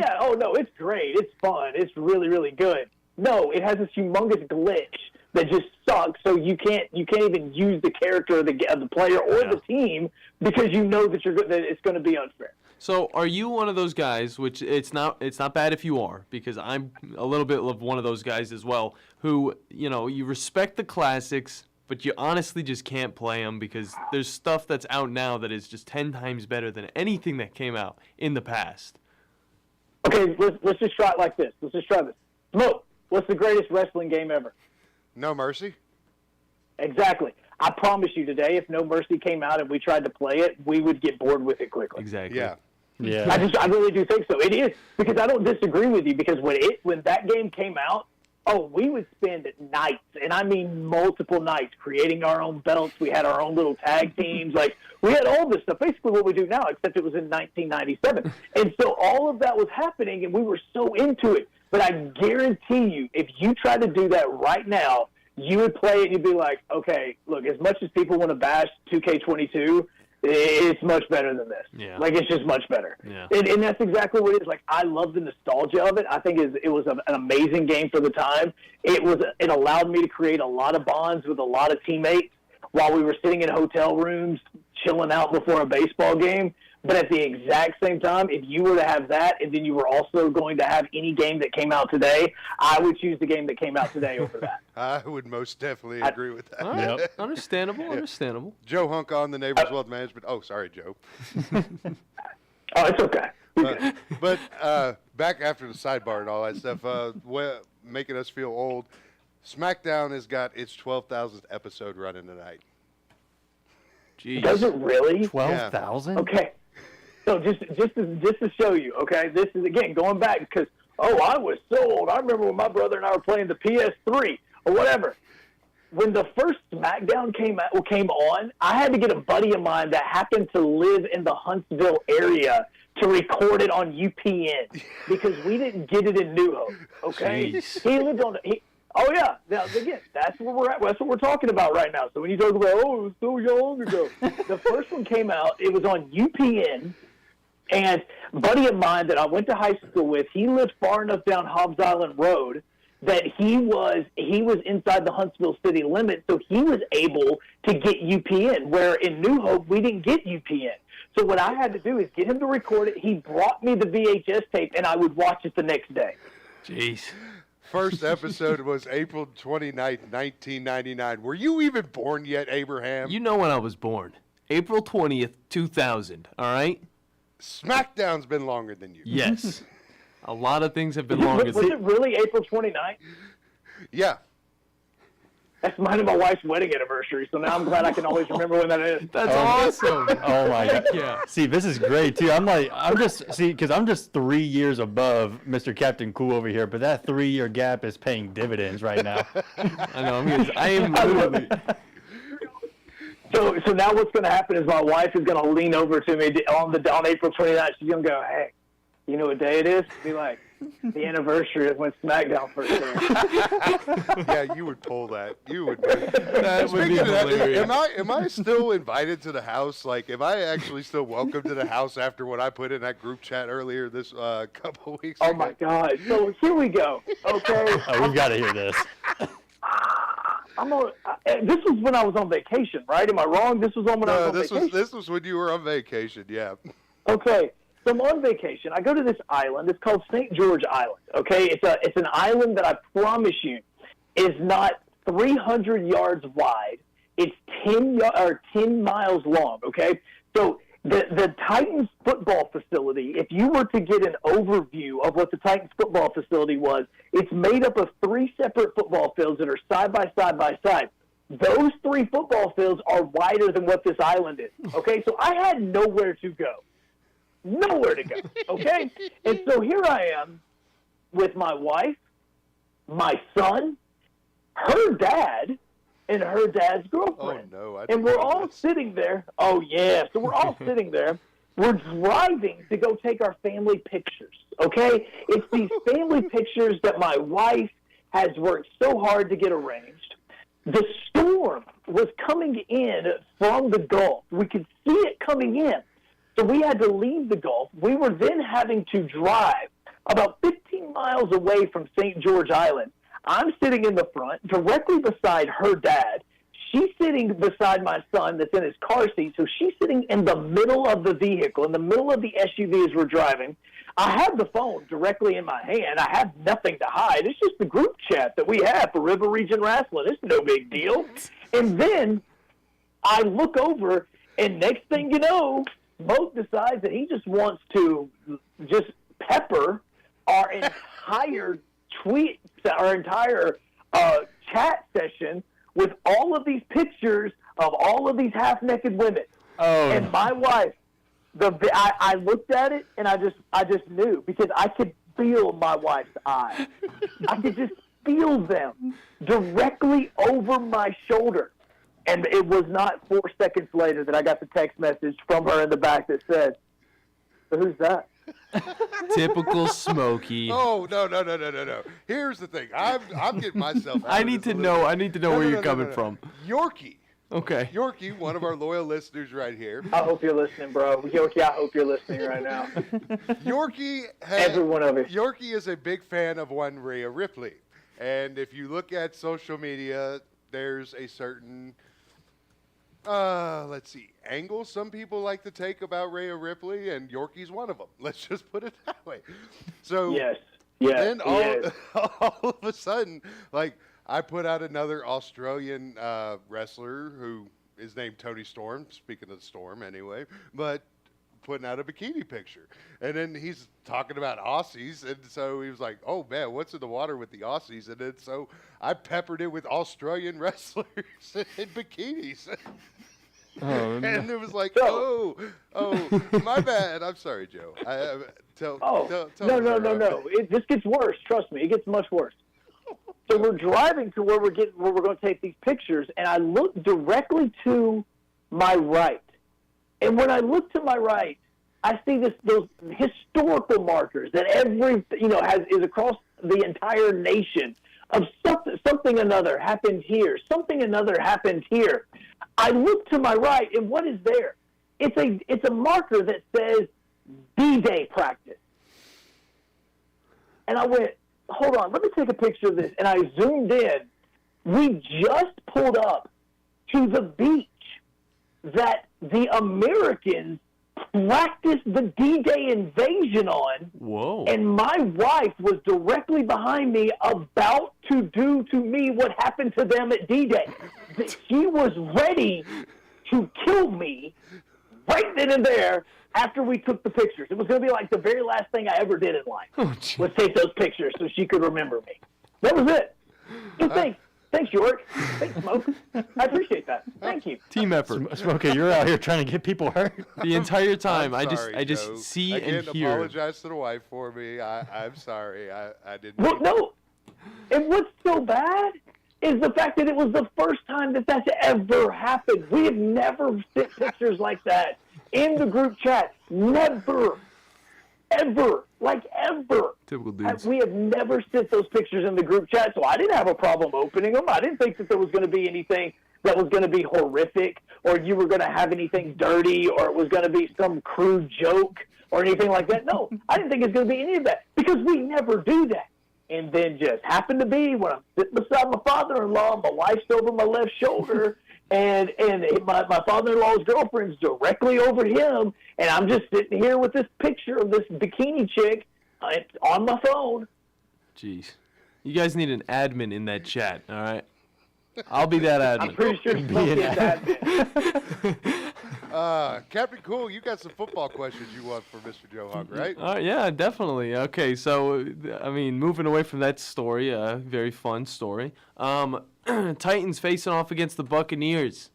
it's great. It's fun. It's really, really good. No, it has this humongous glitch that just sucks, so you can't even use the character of the player or the team because you know that it's going to be unfair. So are you one of those guys, which it's not bad if you are, because I'm a little bit of one of those guys as well, who, you respect the classics, but you honestly just can't play them because there's stuff that's out now that is just 10 times better than anything that came out in the past? Okay, let's just try it like this. Let's just try this. Smoke, what's the greatest wrestling game ever? No Mercy. Exactly. I promise you today, if No Mercy came out and we tried to play it, we would get bored with it quickly. Exactly. Yeah. I really do think so. It is, because I don't disagree with you, because when that game came out, we would spend nights, and I mean multiple nights, creating our own belts. We had our own little tag teams. Like, we had all this stuff, basically what we do now, except it was in 1997. And so all of that was happening, and we were so into it. But I guarantee you, if you try to do that right now, you would play it and you'd be like, okay, look, as much as people want to bash 2K22, it's much better than this. Yeah. Like, it's just much better. Yeah. And that's exactly what it is. Like, I love the nostalgia of it. I think it was an amazing game for the time. It allowed me to create a lot of bonds with a lot of teammates while we were sitting in hotel rooms, chilling out before a baseball game. But at the exact same time, if you were to have that and then you were also going to have any game that came out today, I would choose the game that came out today over that. I would most definitely agree with that. All right. Understandable. Joe Hunk on the Neighbors Wealth Management. Oh, sorry, Joe. Oh, it's okay. But back after the sidebar and all that stuff, making us feel old, SmackDown has got its 12,000th episode running tonight. Jeez. Does it really? 12,000? Okay. So just to show you, okay, this is, again, going back because, I was so old. I remember when my brother and I were playing the PS3 or whatever. When the first SmackDown came on, I had to get a buddy of mine that happened to live in the Huntsville area to record it on UPN because we didn't get it in New Hope, okay? Jeez. He lived on oh, yeah. Now, again, that's where we're at. That's what we're talking about right now. So when you talk about, it was so long ago. The first one came out. It was on UPN. And a buddy of mine that I went to high school with, he lived far enough down Hobbs Island Road that he was inside the Huntsville city limits, so he was able to get UPN, where in New Hope, we didn't get UPN. So what I had to do is get him to record it. He brought me the VHS tape, and I would watch it the next day. Jeez. First episode was April 29th, 1999. Were you even born yet, Abraham? You know when I was born. April 20th, 2000, all right? SmackDown's been longer than you. Yes. A lot of things have been longer. Was it really April 29th? Yeah. That's mine and my wife's wedding anniversary, so now I'm glad I can always remember when that is. That's awesome. Oh my God! Yeah. See, this is great too. Because I'm just 3 years above Mr. Captain Cool over here, but that 3-year gap is paying dividends right now. I know. I am literally. So now what's going to happen is my wife is going to lean over to me on April 29th. She's going to go, "Hey, you know what day it is?" Be like, "The anniversary of when SmackDown first aired." Yeah, you would pull that. You would. That would be hilarious. Am I still invited to the house? Like, am I actually still welcome to the house after what I put in that group chat earlier this couple weeks ago? Oh my God! So here we go. Okay. Oh, we've got to hear this. This was when I was on vacation, right? Am I wrong? This was when I was on vacation. This was when you were on vacation. Yeah. Okay. So I'm on vacation. I go to this island. It's called St. George Island. Okay, it's an island that I promise you is not 300 yards wide. It's 10 miles long. Okay, so the Titans football facility. If you were to get an overview of what the Titans football facility was, it's made up of 3 separate football fields that are side by side by side. Those 3 football fields are wider than what this island is. Okay, so I had nowhere to go. Nowhere to go, okay? And so here I am with my wife, my son, her dad, and her dad's girlfriend. Oh, no. And we're all sitting there. Oh, yeah. So we're all sitting there. We're driving to go take our family pictures, okay? It's these family pictures that my wife has worked so hard to get arranged. The storm was coming in from the Gulf. We could see it coming in. So we had to leave the Gulf. We were then having to drive about 15 miles away from St. George Island. I'm sitting in the front, directly beside her dad. She's sitting beside my son that's in his car seat. So she's sitting in the middle of the vehicle, in the middle of the SUV as we're driving. I have the phone directly in my hand. I have nothing to hide. It's just the group chat that we have for River Region Wrestling. It's no big deal. And then I look over, and next thing you know, Smoke decides that he just wants to just pepper our entire chat session with all of these pictures of all of these half-naked women. Oh. And my wife, I looked at it and I just knew, because I could feel my wife's eyes. I could just feel them directly over my shoulder. And it was not 4 seconds later that I got the text message from her in the back that said, "So who's that?" Typical Smokey. Oh, no. Here's the thing. I'm getting myself out I need to know where you're coming from. Yorkie. Okay. Yorkie, one of our loyal listeners right here. I hope you're listening, bro. Yorkie, I hope you're listening right now. Every one of you. Yorkie is a big fan of one Rhea Ripley. And if you look at social media, there's a certain angle some people like to take about Rhea Ripley, and Yorkie's one of them. Let's just put it that way. So yes. Then all of a sudden, like, I put out another Australian wrestler who is named Tony Storm, speaking of the Storm anyway, but putting out a bikini picture. And then he's talking about Aussies, and so he was like, "Oh man, what's in the water with the Aussies?" And then so I peppered it with Australian wrestlers in bikinis. Oh, no. And it was like, oh, my bad. I'm sorry, Joe. No. This gets worse. Trust me, it gets much worse. So we're driving to where we're going to take these pictures, and I look directly to my right. And when I look to my right, I see those historical markers that is across the entire nation of something another happened here, something another happened here. I look to my right, and what is there? It's a marker that says D-Day practice. And I went, hold on, let me take a picture of this. And I zoomed in. We just pulled up to the beach that the Americans practiced the D-Day invasion on. Whoa. And my wife was directly behind me about to do to me what happened to them at D-Day. She was ready to kill me right then and there after we took the pictures. It was going to be like the very last thing I ever did in life was take those pictures so she could remember me. That was it. Just think Thanks, York. Thanks, Smoke. I appreciate that. Thank you. Team effort. Smokey, you're out here trying to get people hurt. The entire time, I'm sorry, I just Joe. see Again, and hear. apologize to the wife for me. I'm sorry. I didn't. Well, no. And what's so bad is the fact that it was the first time that that's ever happened. We have never sent pictures like that in the group chat. Never. Ever. Like, ever. Typical dudes. We have never sent those pictures in the group chat, so I didn't have a problem opening them. I didn't think that there was going to be anything that was going to be horrific, or you were going to have anything dirty, or it was going to be some crude joke or anything like that. No, I didn't think it was going to be any of that, because we never do that. And then just happened to be when I'm sitting beside my father-in-law, my wife's over my left shoulder, and my father-in-law's girlfriend's directly over him, and I'm just sitting here with this picture of this bikini chick on my phone. Jeez. You guys need an admin in that chat, all right? I'll be that admin. I'm pretty sure Smokey is admin. Captain Cool, you got some football questions you want for Mr. Joe Hawk, right? Yeah, definitely. Okay, so, I mean, moving away from that story, very fun story. Titans facing off against the Buccaneers.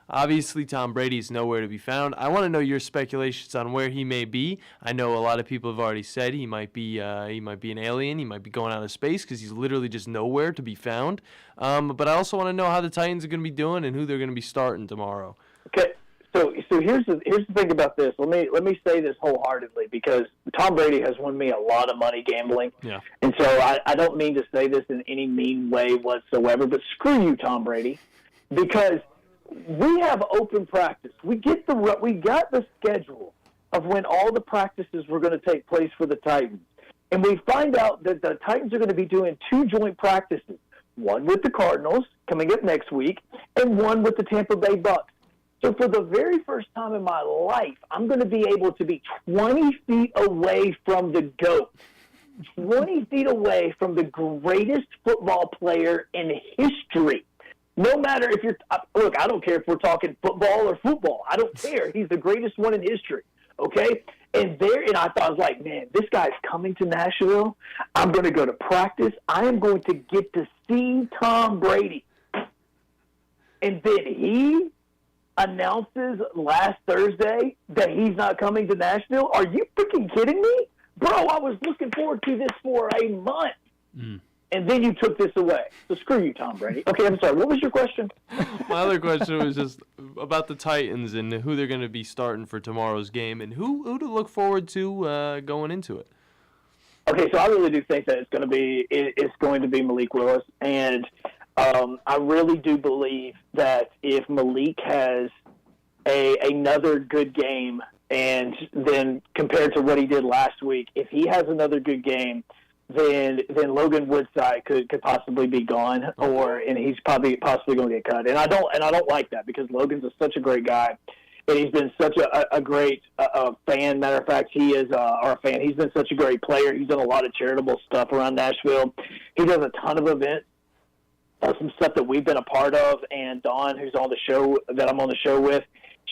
Obviously, Tom Brady's nowhere to be found. I want to know your speculations on where he may be. I know a lot of people have already said he might be an alien. He might be going out of space because he's literally just nowhere to be found. But I also want to know how the Titans are going to be doing and who they're going to be starting tomorrow. Okay, so here's the thing about this. Let me say this wholeheartedly, because Tom Brady has won me a lot of money gambling. Yeah. And so I don't mean to say this in any mean way whatsoever, but screw you, Tom Brady, because we have open practice. We got the schedule of when all the practices were going to take place for the Titans. And we find out that the Titans are going to be doing 2 joint practices, one with the Cardinals coming up next week and one with the Tampa Bay Bucks. So for the very first time in my life, I'm going to be able to be 20 feet away from the GOAT, 20 feet away from the greatest football player in history. No matter if you're – look, I don't care if we're talking football or football. I don't care. He's the greatest one in history, okay? And I thought, I was like, man, this guy's coming to Nashville. I'm going to go to practice. I am going to get to see Tom Brady. And then he announces last Thursday that he's not coming to Nashville. Are you freaking kidding me? Bro, I was looking forward to this for a month. And then you took this away. So screw you, Tom Brady. Okay, I'm sorry. What was your question? My other question was just about the Titans and who they're going to be starting for tomorrow's game and who to look forward to going into it. Okay, so I really do think that it's going to be Malik Willis, and I really do believe that if Malik has another good game, and then compared to what he did last week, if he has another good game, then Logan Woodside could possibly be gone, and he's possibly going to get cut. And I don't like that, because Logan's such a great guy, and he's been such a great fan. Matter of fact, he is our fan. He's been such a great player. He's done a lot of charitable stuff around Nashville. He does a ton of events, some stuff that we've been a part of. And Dawn, who's on the show that I'm on the show with,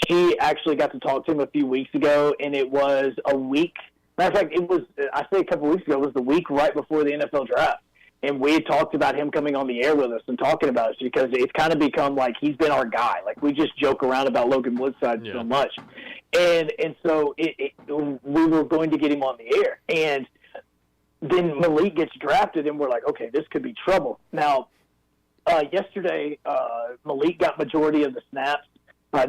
she actually got to talk to him a few weeks ago, and it was a week. Matter of fact, I say a couple of weeks ago, it was the week right before the NFL draft. And we had talked about him coming on the air with us and talking about it, because it's kind of become like he's been our guy. Like, we just joke around about Logan Woodside so much. And so we were going to get him on the air. And then Malik gets drafted, and we're like, okay, this could be trouble. Now, yesterday, Malik got majority of the snaps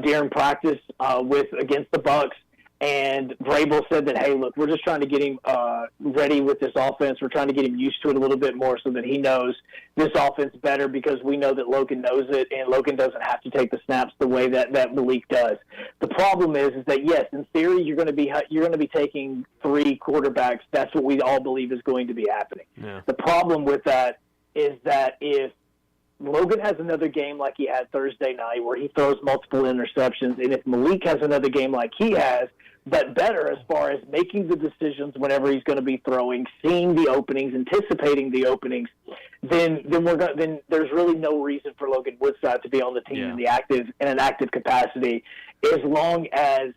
during practice against the Bucks. And Vrabel said that, hey, look, we're just trying to get him ready with this offense. We're trying to get him used to it a little bit more so that he knows this offense better, because we know that Logan knows it, and Logan doesn't have to take the snaps the way that Malik does. The problem is that, yes, in theory, you're going to be taking 3 quarterbacks. That's what we all believe is going to be happening. Yeah. The problem with that is that if Logan has another game like he had Thursday night where he throws multiple interceptions, and if Malik has another game like he has, but better as far as making the decisions whenever he's going to be throwing, seeing the openings, anticipating the openings, then there's really no reason for Logan Woodside to be on the team in an active capacity, as long as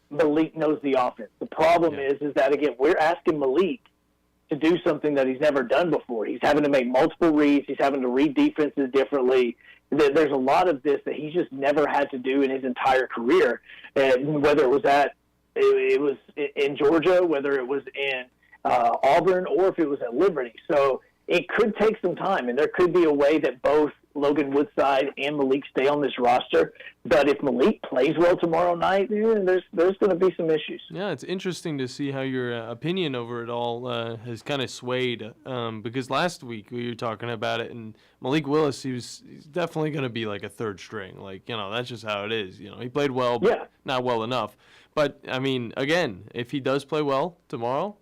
Malik knows the offense. The problem is that, again, we're asking Malik to do something that he's never done before. He's having to make multiple reads. He's having to read defenses differently. There's a lot of this that he's just never had to do in his entire career, and whether it was in Georgia, whether it was in Auburn, or if it was at Liberty. So it could take some time, and there could be a way that both Logan Woodside and Malik stay on this roster. But if Malik plays well tomorrow night, there's going to be some issues. Yeah, it's interesting to see how your opinion over it all has kind of swayed. Because last week we were talking about it, and Malik Willis, he's definitely going to be like a third string. Like, that's just how it is. He played well, but not well enough. But, I mean, again, if he does play well tomorrow,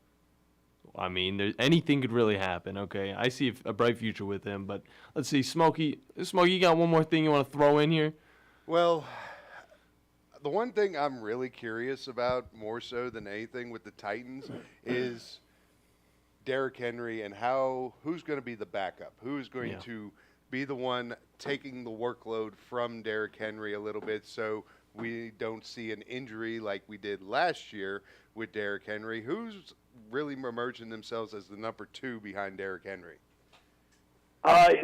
I mean, anything could really happen, okay? I see a bright future with him, but let's see. Smokey, you got one more thing you want to throw in here? Well, the one thing I'm really curious about, more so than anything with the Titans, is Derrick Henry and who's going to be the backup? Who's going to be the one taking the workload from Derrick Henry a little bit so we don't see an injury like we did last year with Derrick Henry? Who's really emerging themselves as the number 2 behind Derrick Henry?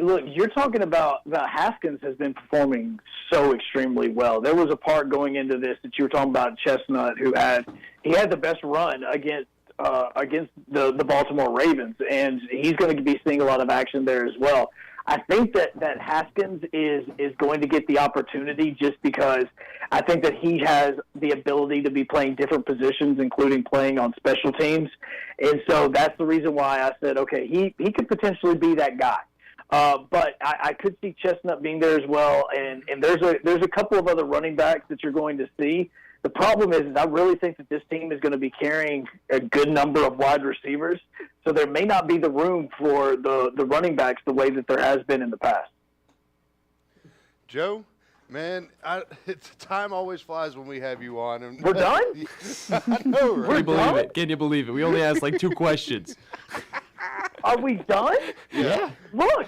Look, you're talking about Haskins has been performing so extremely well. There was a part going into this that you were talking about Chestnut, who had the best run against the Baltimore Ravens, and he's going to be seeing a lot of action there as well. I think that Haskins is going to get the opportunity just because I think that he has the ability to be playing different positions, including playing on special teams. And so that's the reason why I said, okay, he could potentially be that guy. But I could see Chestnut being there as well. And there's a couple of other running backs that you're going to see. The problem is I really think that this team is going to be carrying a good number of wide receivers, so there may not be the room for the running backs the way that there has been in the past. Joe, man, time always flies when we have you on. And we're done? I know, right? Can you believe it? Can you believe it? We only asked like 2 questions. Are we done? Yeah. Look.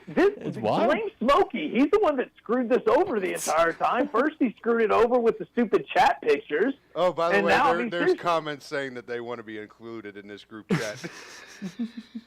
Blame Smokey. He's the one that screwed this over the entire time. First, he screwed it over with the stupid chat pictures. Oh, by the way, there's comments saying that they want to be included in this group chat.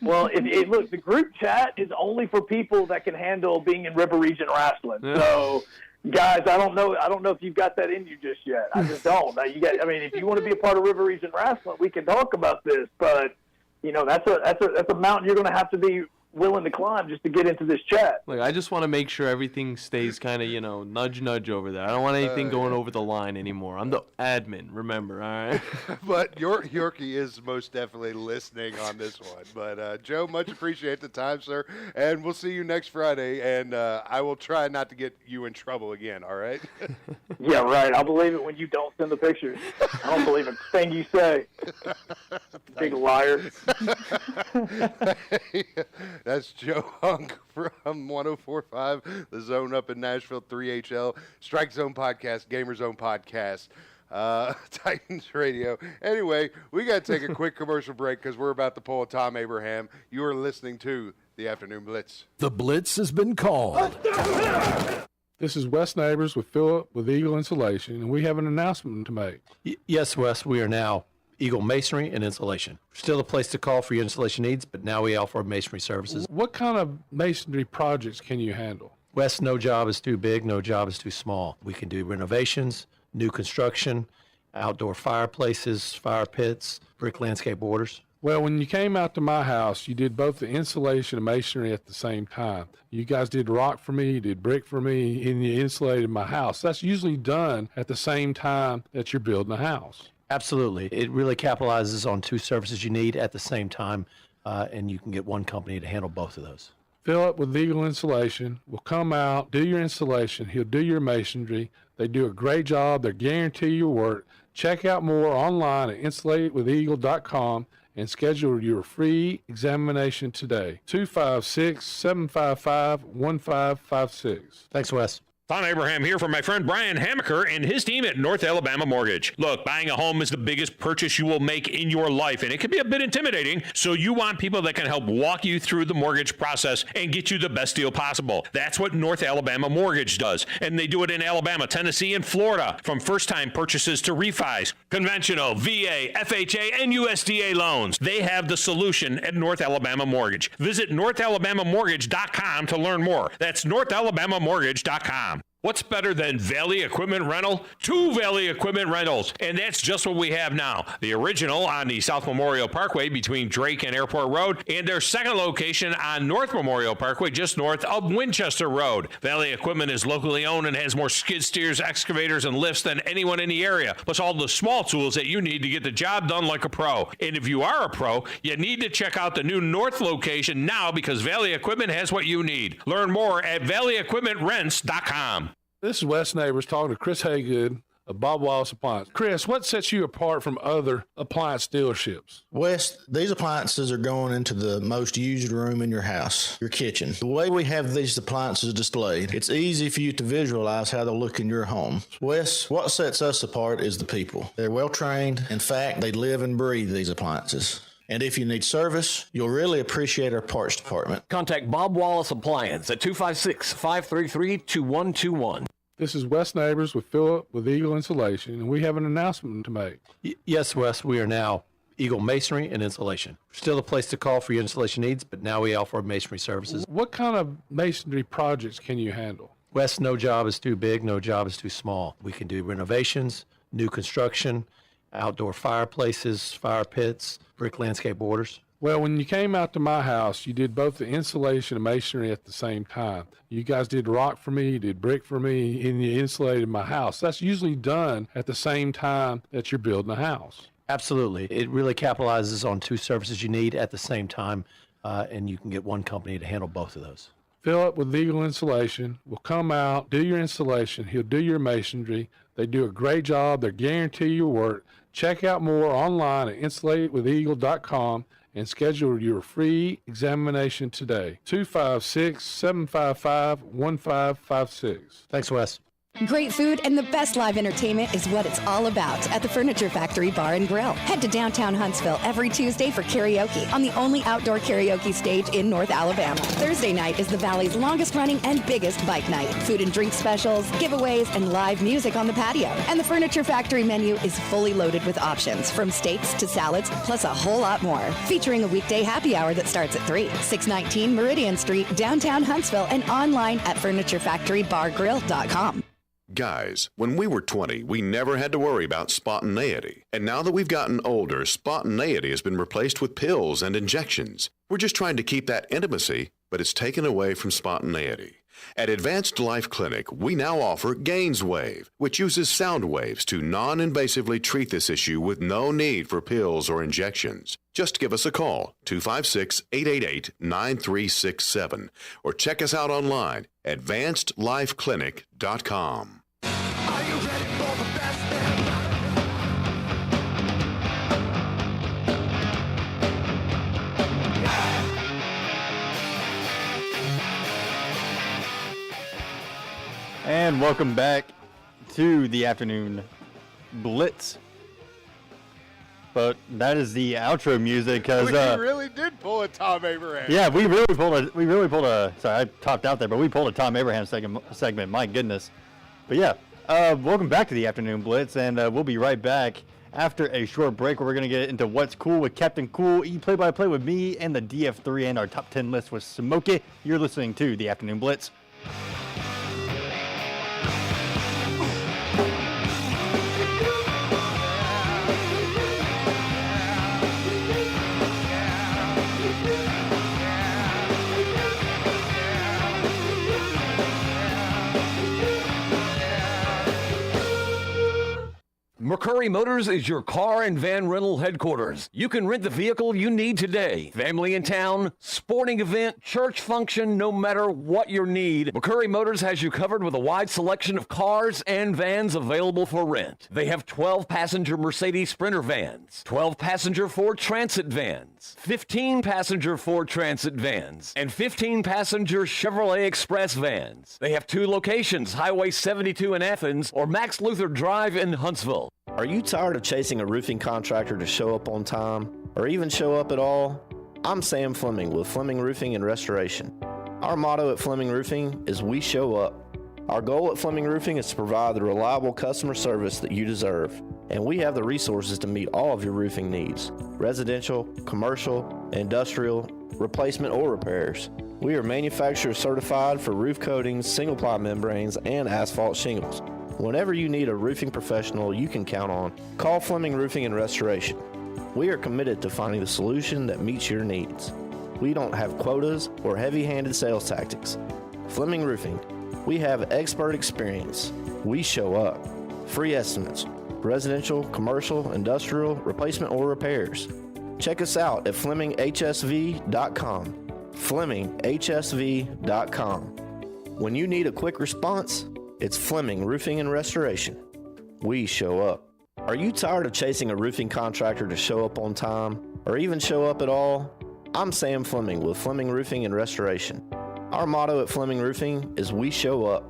Well, look, the group chat is only for people that can handle being in River Region Wrestling. Yeah. So, guys, I don't know if you've got that in you just yet. I just don't. If you want to be a part of River Region Wrestling, we can talk about this. But that's a mountain you're going to have to be willing to climb just to get into this chat. Look, I just want to make sure everything stays kind of, nudge over there. I don't want anything going over the line anymore. I'm the admin, remember, all right? But Yorkie is most definitely listening on this one. But, Joe, much appreciate the time, sir. And we'll see you next Friday. And I will try not to get you in trouble again, all right? Yeah, right. I'll believe it when you don't send the pictures. I don't believe a thing you say. Big liar. That's Joe Hunk from 104.5, The Zone up in Nashville, 3HL, Strike Zone Podcast, Gamer Zone Podcast, Titans Radio. Anyway, we got to take a quick commercial break because we're about to pull a Tom Abraham. You are listening to the Afternoon Blitz. The Blitz has been called. This is Wes Neighbors with Philip with Eagle Insulation, and we have an announcement to make. Yes, Wes, we are now Eagle Masonry and Insulation. Still a place to call for your installation needs, but now we offer masonry services. What kind of masonry projects can you handle? Wes, no job is too big, no job is too small. We can do renovations, new construction, outdoor fireplaces, fire pits, brick landscape borders. Well, when you came out to my house, you did both the insulation and masonry at the same time. You guys did rock for me, you did brick for me, and you insulated my house. That's usually done at the same time that you're building a house. Absolutely. It really capitalizes on 2 services you need at the same time, and you can get one company to handle both of those. Philip with Eagle Insulation will come out, do your installation. He'll do your masonry. They do a great job. They guarantee your work. Check out more online at insulatedwitheagle.com and schedule your free examination today. 256-755-1556. Thanks, Wes. Tom Abraham here for my friend Brian Hamaker and his team at North Alabama Mortgage. Look, buying a home is the biggest purchase you will make in your life, and it can be a bit intimidating, so you want people that can help walk you through the mortgage process and get you the best deal possible. That's what North Alabama Mortgage does, and they do it in Alabama, Tennessee, and Florida, from first-time purchases to refis, conventional, VA, FHA, and USDA loans. They have the solution at North Alabama Mortgage. Visit NorthAlabamaMortgage.com to learn more. That's NorthAlabamaMortgage.com. What's better than Valley Equipment Rental? 2 Valley Equipment Rentals, and that's just what we have now. The original on the South Memorial Parkway between Drake and Airport Road, and their second location on North Memorial Parkway just north of Winchester Road. Valley Equipment is locally owned and has more skid steers, excavators, and lifts than anyone in the area, plus all the small tools that you need to get the job done like a pro. And if you are a pro, you need to check out the new North location now because Valley Equipment has what you need. Learn more at valleyequipmentrents.com. This is Wes Neighbors talking to Chris Haygood of Bob Wallace Appliance. Chris, what sets you apart from other appliance dealerships? Wes, these appliances are going into the most used room in your house, your kitchen. The way we have these appliances displayed, it's easy for you to visualize how they'll look in your home. Wes, what sets us apart is the people. They're well trained. In fact, they live and breathe these appliances. And if you need service, you'll really appreciate our parts department. Contact Bob Wallace Appliance at 256-533-2121. This is Wes Neighbors with Philip with Eagle Insulation, and we have an announcement to make. Yes, Wes, we are now Eagle Masonry and Insulation. Still a place to call for your installation needs, but now we offer masonry services. What kind of masonry projects can you handle? Wes, no job is too big, no job is too small. We can do renovations, new construction, outdoor fireplaces, fire pits, brick landscape borders. Well, when you came out to my house, you did both the insulation and masonry at the same time. You guys did rock for me, you did brick for me, and you insulated my house. That's usually done at the same time that you're building a house. Absolutely. It really capitalizes on 2 services you need at the same time, and you can get one company to handle both of those. Philip with Eagle Insulation will come out, do your installation. He'll do your masonry. They do a great job. They guarantee your work. Check out more online at insulatedwitheagle.com and schedule your free examination today. 256-755-1556. Thanks, Wes. Great food and the best live entertainment is what it's all about at the Furniture Factory Bar and Grill. Head to downtown Huntsville every Tuesday for karaoke on the only outdoor karaoke stage in North Alabama. Thursday night is the Valley's longest running and biggest bike night. Food and drink specials, giveaways, and live music on the patio. And the Furniture Factory menu is fully loaded with options from steaks to salads, plus a whole lot more. Featuring a weekday happy hour that starts at 3. 619 Meridian Street, downtown Huntsville, and online at FurnitureFactoryBarGrill.com. Guys, when we were 20, we never had to worry about spontaneity. And now that we've gotten older, spontaneity has been replaced with pills and injections. We're just trying to keep that intimacy, but it's taken away from spontaneity. At Advanced Life Clinic, we now offer GainsWave, which uses sound waves to non-invasively treat this issue with no need for pills or injections. Just give us a call, 256-888-9367, or check us out online, advancedlifeclinic.com. And welcome back to the afternoon Blitz. But that is the outro music because we really did pull a Tom Abraham. Yeah, we really pulled a. Sorry, I topped out there, but we pulled a Tom Abraham segment. My goodness. But yeah, welcome back to the afternoon Blitz, and we'll be right back after a short break where we're gonna get into what's cool with Captain Cool, play-by-play with me, and the DF3, and our top 10 list with Smokey. You're listening to the afternoon Blitz. McCurry Motors is your car and van rental headquarters. You can rent the vehicle you need today. Family in town, sporting event, church function, no matter what your need, McCurry Motors has you covered with a wide selection of cars and vans available for rent. They have 12-passenger Mercedes Sprinter vans, 12-passenger Ford Transit vans, 15-passenger Ford Transit vans, and 15-passenger Chevrolet Express vans. They have 2 locations, Highway 72 in Athens or Max Luther Drive in Huntsville. Are you tired of chasing a roofing contractor to show up on time or even show up at all? I'm Sam Fleming with Fleming Roofing and Restoration. Our motto at Fleming Roofing is we show up. Our goal at Fleming Roofing is to provide the reliable customer service that you deserve, and we have the resources to meet all of your roofing needs: residential, commercial, industrial, replacement, or repairs. We are manufacturer certified for roof coatings, single-ply membranes, and asphalt shingles. Whenever you need a roofing professional you can count on, call Fleming Roofing and Restoration. We are committed to finding the solution that meets your needs. We don't have quotas or heavy-handed sales tactics. Fleming Roofing, we have expert experience. We show up. Free estimates, residential, commercial, industrial, replacement, or repairs. Check us out at FlemingHSV.com. FlemingHSV.com. When you need a quick response, it's Fleming Roofing and Restoration. We show up. Are you tired of chasing a roofing contractor to show up on time or even show up at all? I'm Sam Fleming with Fleming Roofing and Restoration. Our motto at Fleming Roofing is we show up.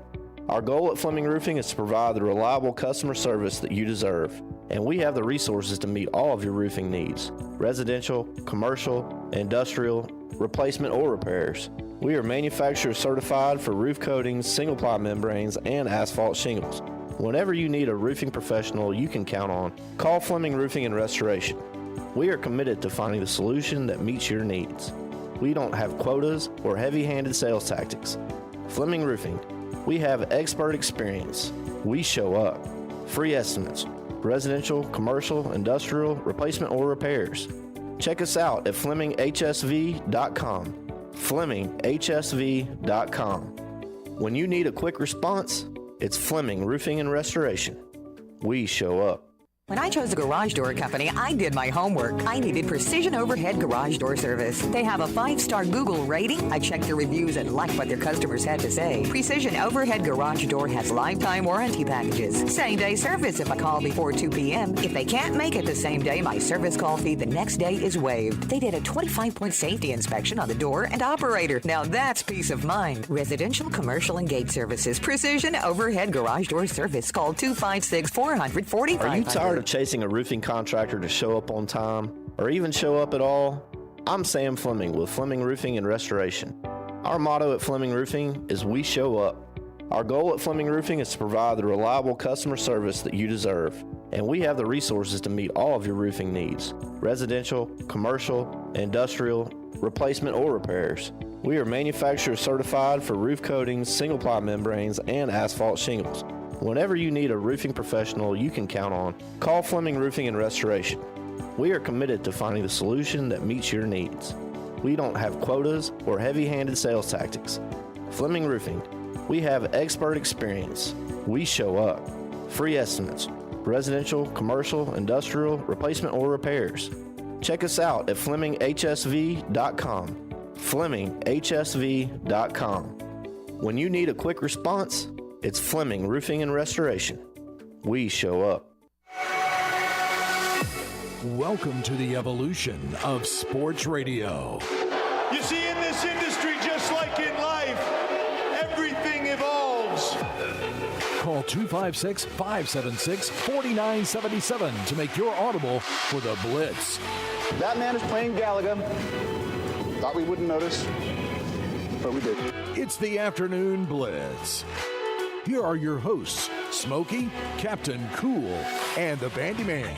Our goal at Fleming Roofing is to provide the reliable customer service that you deserve, and we have the resources to meet all of your roofing needs: residential, commercial, industrial, replacement, or repairs. We are manufacturer certified for roof coatings, single-ply membranes, and asphalt shingles. Whenever you need a roofing professional you can count on, call Fleming Roofing and Restoration. We are committed to finding the solution that meets your needs. We don't have quotas or heavy-handed sales tactics. Fleming Roofing, we have expert experience. We show up. Free estimates, residential, commercial, industrial, replacement, or repairs. Check us out at FlemingHSV.com. FlemingHSV.com. When you need a quick response, it's Fleming Roofing and Restoration. We show up. When I chose a garage door company, I did my homework. I needed Precision Overhead Garage Door Service. They have a 5-star Google rating. I checked their reviews and liked what their customers had to say. Precision Overhead Garage Door has lifetime warranty packages. Same-day service if I call before 2 p.m. If they can't make it the same day, my service call fee the next day is waived. They did a 25-point safety inspection on the door and operator. Now that's peace of mind. Residential, commercial, and gate services. Precision Overhead Garage Door Service. Call 256-400-4500. Are you tired of chasing a roofing contractor to show up on time or even show up at all? I'm Sam Fleming with Fleming Roofing and Restoration. Our motto at Fleming Roofing is we show up. Our goal at Fleming Roofing is to provide the reliable customer service that you deserve, and we have the resources to meet all of your roofing needs: residential, commercial, industrial, replacement, or repairs. We are manufacturer certified for roof coatings, single-ply membranes, and asphalt shingles. Whenever you need a roofing professional you can count on, call Fleming Roofing and Restoration. We are committed to finding the solution that meets your needs. We don't have quotas or heavy-handed sales tactics. Fleming Roofing, we have expert experience. We show up. Free estimates, residential, commercial, industrial, replacement, or repairs. Check us out at FlemingHSV.com. FlemingHSV.com. When you need a quick response, it's Fleming Roofing and Restoration. We show up. Welcome to the evolution of sports radio. You see, in this industry, just like in life, everything evolves. Call 256-576-4977 to make your audible for the Blitz. That man is playing Galaga. Thought we wouldn't notice, but we did. It's the Afternoon Blitz. Here are your hosts, Smokey, Captain Cool, and the Bandi Man.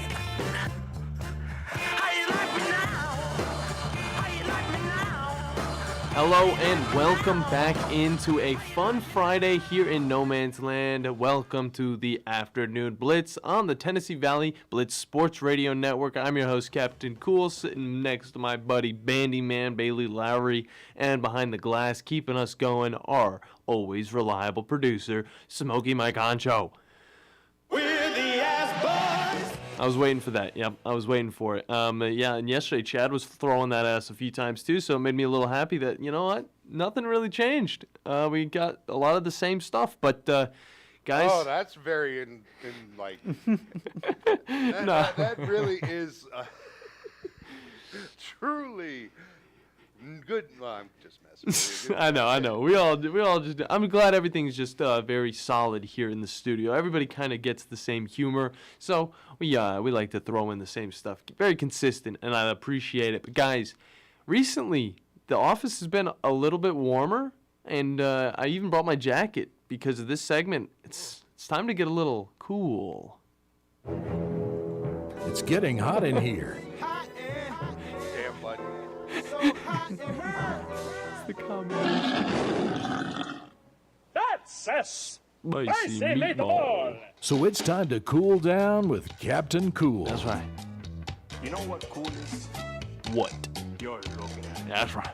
Hello and welcome back into a fun Friday here in No Man's Land. Welcome to the Afternoon Blitz on the Tennessee Valley Blitz Sports Radio Network. I'm your host, Captain Cool, sitting next to my buddy Bandi Man Bailey Lowry, and behind the glass, keeping us going, our always reliable producer, Smokey Mike Honcho. We're the Ass Boys. I was waiting for that. Yep, I was waiting for it. Yeah, and yesterday Chad was throwing that ass a few times too, so it made me a little happy that, you know what, nothing really changed. We got a lot of the same stuff, but guys. Oh, that's very like. that really is truly good. Well, I'm just messing with you. I know. We all just. I'm glad everything's just very solid here in the studio. Everybody kind of gets the same humor, so we like to throw in the same stuff. Very consistent, and I appreciate it. But guys, recently the office has been a little bit warmer, and I even brought my jacket because of this segment. It's time to get a little cool. It's getting hot in here. Damn, bud. It's the combination. That's a Spicy meatball. So it's time to cool down with Captain Cool. That's right. You know what cool is? What? You're looking at it. That's right.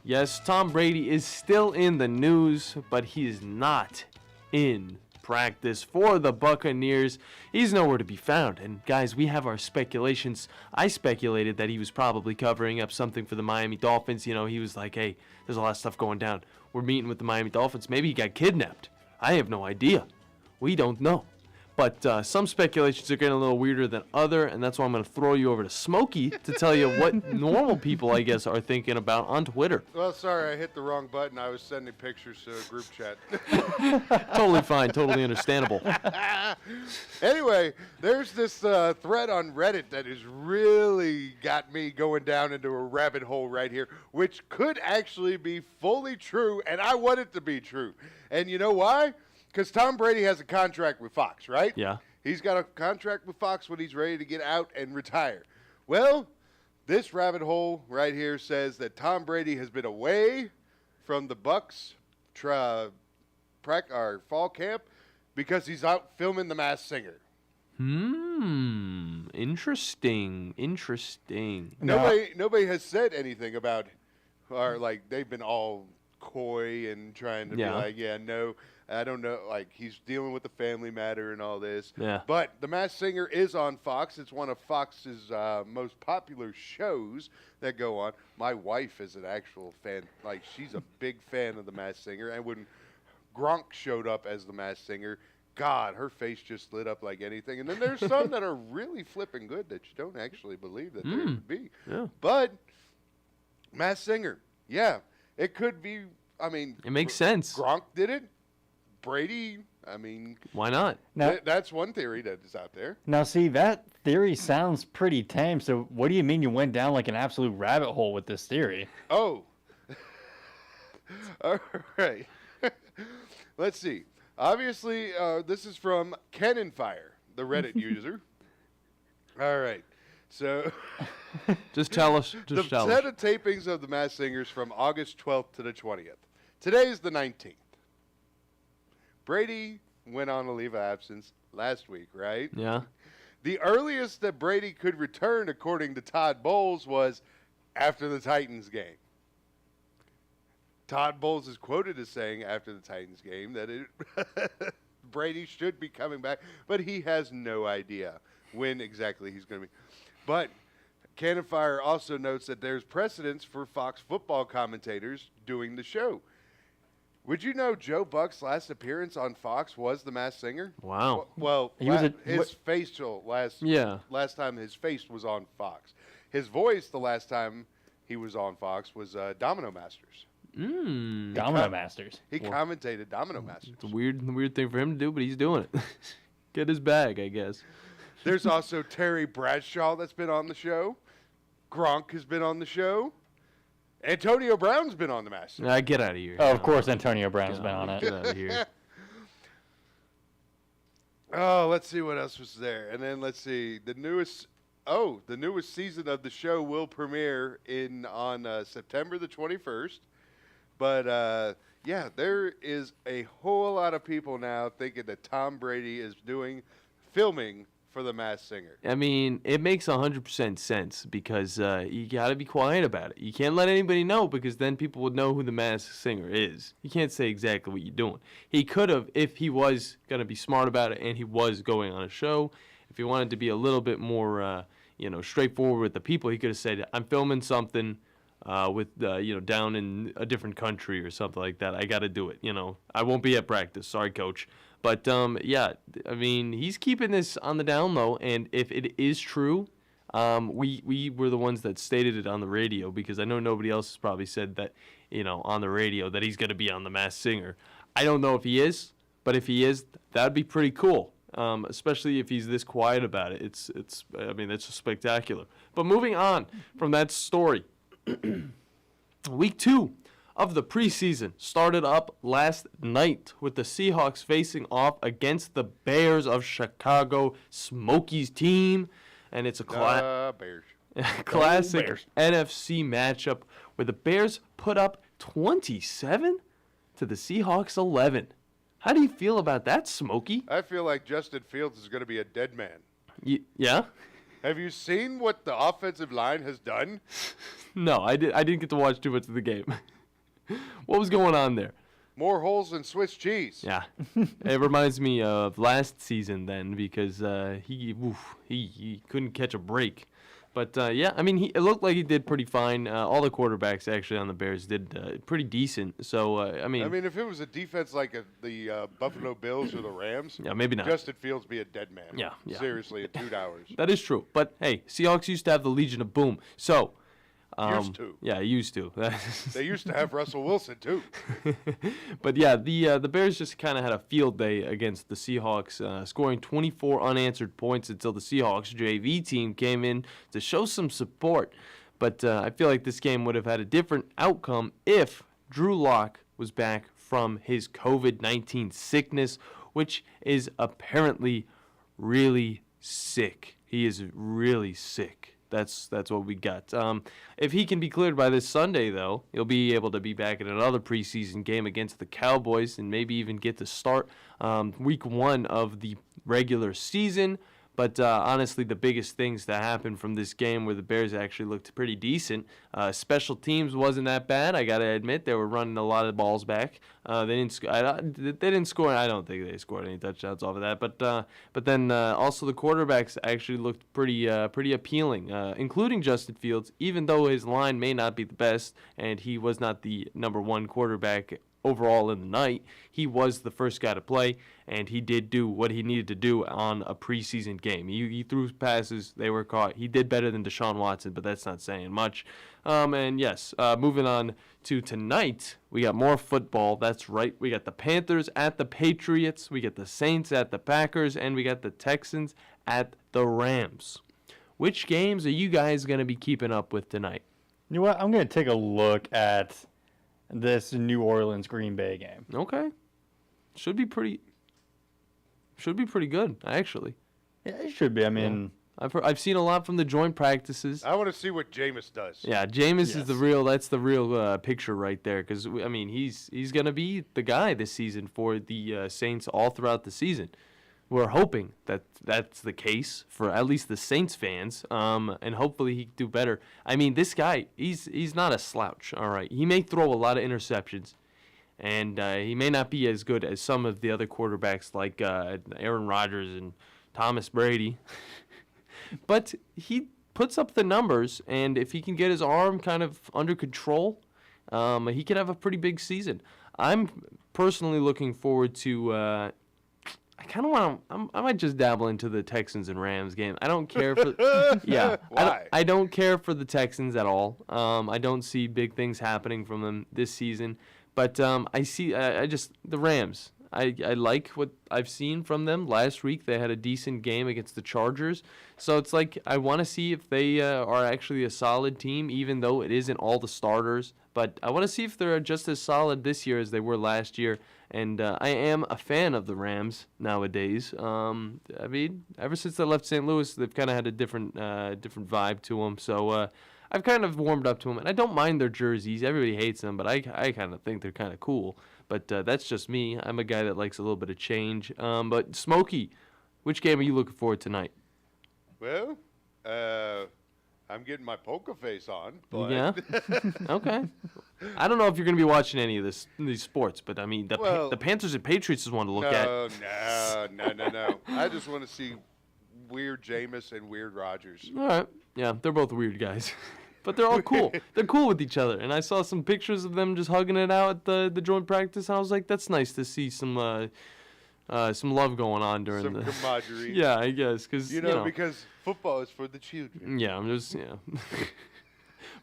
Yes, Tom Brady is still in the news, but he is not in practice for the Buccaneers. He's nowhere to be found. And guys, we have our speculations. I speculated that he was probably covering up something for the Miami Dolphins. You know, he was like, hey, there's a lot of stuff going down. We're meeting with the Miami Dolphins. Maybe he got kidnapped. I have no idea. We don't know. But some speculations are getting a little weirder than other, and that's why I'm going to throw you over to Smokey to tell you what normal people, I guess, are thinking about on Twitter. Well, sorry, I hit the wrong button. I was sending pictures to a group chat. Totally fine, totally understandable. Anyway, there's this thread on Reddit that has really got me going down into a rabbit hole right here, which could actually be fully true, and I want it to be true. And you know why? Because Tom Brady has a contract with Fox, right? Yeah. He's got a contract with Fox when he's ready to get out and retire. Well, this rabbit hole right here says that Tom Brady has been away from the Bucs fall camp because he's out filming The Masked Singer. Interesting. Nobody has said anything about, or like they've been all coy and trying to be like, yeah, no, I don't know. Like he's dealing with the family matter and all this. Yeah. But The Masked Singer is on Fox. It's one of Fox's most popular shows that go on. My wife is an actual fan. Like she's a big fan of The Masked Singer. And when Gronk showed up as The Masked Singer, God, her face just lit up like anything. And then there's some that are really flipping good that you don't actually believe that they would be. Yeah. But Masked Singer, yeah, it could be. I mean, it makes sense. Gronk did it. Brady, I mean, why not? Now, that's one theory that is out there. Now, see, that theory sounds pretty tame. So, what do you mean you went down like an absolute rabbit hole with this theory? Oh, all right. Let's see. Obviously, this is from Cannon Fire, the Reddit user. All right. So, just tell us. The set of tapings of The Masked Singers from August 12th to the 20th. Today's the 19th. Brady went on a leave of absence last week, right? Yeah. The earliest that Brady could return, according to Todd Bowles, was after the Titans game. Todd Bowles is quoted as saying after the Titans game that Brady should be coming back, but he has no idea when exactly he's going to be. But Cannon Fire also notes that there's precedence for Fox football commentators doing the show. Would you know Joe Buck's last appearance on Fox was The Masked Singer? Wow. Well, last time his face was on Fox. His voice the last time he was on Fox was Domino Masters. Domino Masters. He commentated Domino Masters. It's a weird thing for him to do, but he's doing it. Get his bag, I guess. There's also Terry Bradshaw that's been on the show. Gronk has been on the show. Antonio Brown's been on The Masked Singer. Get out of here. Oh, of course Antonio Brown's been on it. Get out of here. Oh, let's see what else was there. And then let's see. The newest season of the show will premiere on September the 21st. But, yeah, there is a whole lot of people now thinking that Tom Brady is filming for The Masked Singer. I mean, it makes 100% sense because you got to be quiet about it. You can't let anybody know because then people would know who The Masked Singer is. You can't say exactly what you're doing. He could have, if he was going to be smart about it and he was going on a show, if he wanted to be a little bit more, straightforward with the people, he could have said, "I'm filming something down in a different country or something like that. I got to do it. I won't be at practice. Sorry, coach." But he's keeping this on the down low, and if it is true, we were the ones that stated it on the radio, because I know nobody else has probably said that, on the radio, that he's going to be on The Masked Singer. I don't know if he is, but if he is, that'd be pretty cool. Especially if he's this quiet about it. It's just spectacular. But moving on from that story, week 2 of the preseason started up last night with the Seahawks facing off against the Bears of Chicago, Smokey's team, and it's a Bears. classic Bears. NFC matchup where the Bears put up 27 to the Seahawks 11. How do you feel about that, Smokey? I feel like Justin Fields is going to be a dead man. Yeah? Have you seen what the offensive line has done? No, I didn't get to watch too much of the game. What was going on there? More holes than Swiss cheese. Yeah. It reminds me of last season then, because he couldn't catch a break. But, it looked like he did pretty fine. All the quarterbacks, actually, on the Bears did pretty decent. So, if it was a defense like the Buffalo Bills or the Rams, yeah, maybe not. Justin Fields be a dead man. Yeah. Seriously, in 2 hours. That is true. But, hey, Seahawks used to have the Legion of Boom. So, used to. Yeah, used to. They used to have Russell Wilson, too. But, yeah, the Bears just kind of had a field day against the Seahawks, scoring 24 unanswered points until the Seahawks JV team came in to show some support. But I feel like this game would have had a different outcome if Drew Lock was back from his COVID-19 sickness, which is apparently really sick. He is really sick. That's what we got. If he can be cleared by this Sunday, though, he'll be able to be back in another preseason game against the Cowboys and maybe even get to start week 1 of the regular season. But honestly, the biggest things that happened from this game where the Bears actually looked pretty decent. Special teams wasn't that bad. I got to admit, they were running a lot of balls back. They didn't score. I don't think they scored any touchdowns off of that. But then also the quarterbacks actually looked pretty appealing, including Justin Fields, even though his line may not be the best and he was not the number 1 quarterback overall in the night. He was the first guy to play, and he did do what he needed to do on a preseason game. He threw passes, they were caught. He did better than Deshaun Watson, but that's not saying much. Moving on to tonight, we got more football. That's right. We got the Panthers at the Patriots, we got the Saints at the Packers, and we got the Texans at the Rams. Which games are you guys going to be keeping up with tonight? You know what? I'm going to take a look at this New Orleans Green Bay game. Okay. Should be pretty good, actually. Yeah, it should be. I mean, I've seen a lot from the joint practices. I want to see what Jameis does. Yeah, Jameis is the real picture right there, because he's going to be the guy this season for the Saints all throughout the season. We're hoping that that's the case for at least the Saints fans, and hopefully he can do better. This guy, he's not a slouch, all right? He may throw a lot of interceptions, and he may not be as good as some of the other quarterbacks like Aaron Rodgers and Thomas Brady, but he puts up the numbers, and if he can get his arm kind of under control, he could have a pretty big season. I'm personally looking forward to I kind of want to. I might just dabble into the Texans and Rams game. I don't care for. Yeah, why? I don't care for the Texans at all. I don't see big things happening from them this season. But I see. I just the Rams. I like what I've seen from them. Last week they had a decent game against the Chargers. So it's like I want to see if they are actually a solid team, even though it isn't all the starters. But I want to see if they're just as solid this year as they were last year. And I am a fan of the Rams nowadays. Ever since they left St. Louis, they've kind of had a different vibe to them. So I've kind of warmed up to them. And I don't mind their jerseys. Everybody hates them, but I kind of think they're kind of cool. But that's just me. I'm a guy that likes a little bit of change. But Smokey, which game are you looking forward to tonight? Well, I'm getting my poker face on. But yeah. Okay. I don't know if you're going to be watching any of these sports, but the Panthers and Patriots is one to look at. No. I just want to see Weird Jameis and Weird Rogers. All right. Yeah, they're both weird guys. But they're all cool. They're cool with each other. And I saw some pictures of them just hugging it out at the joint practice. And I was like, that's nice to see some love going on during Some camaraderie. Yeah, I guess. Cause, because football is for the children. Yeah,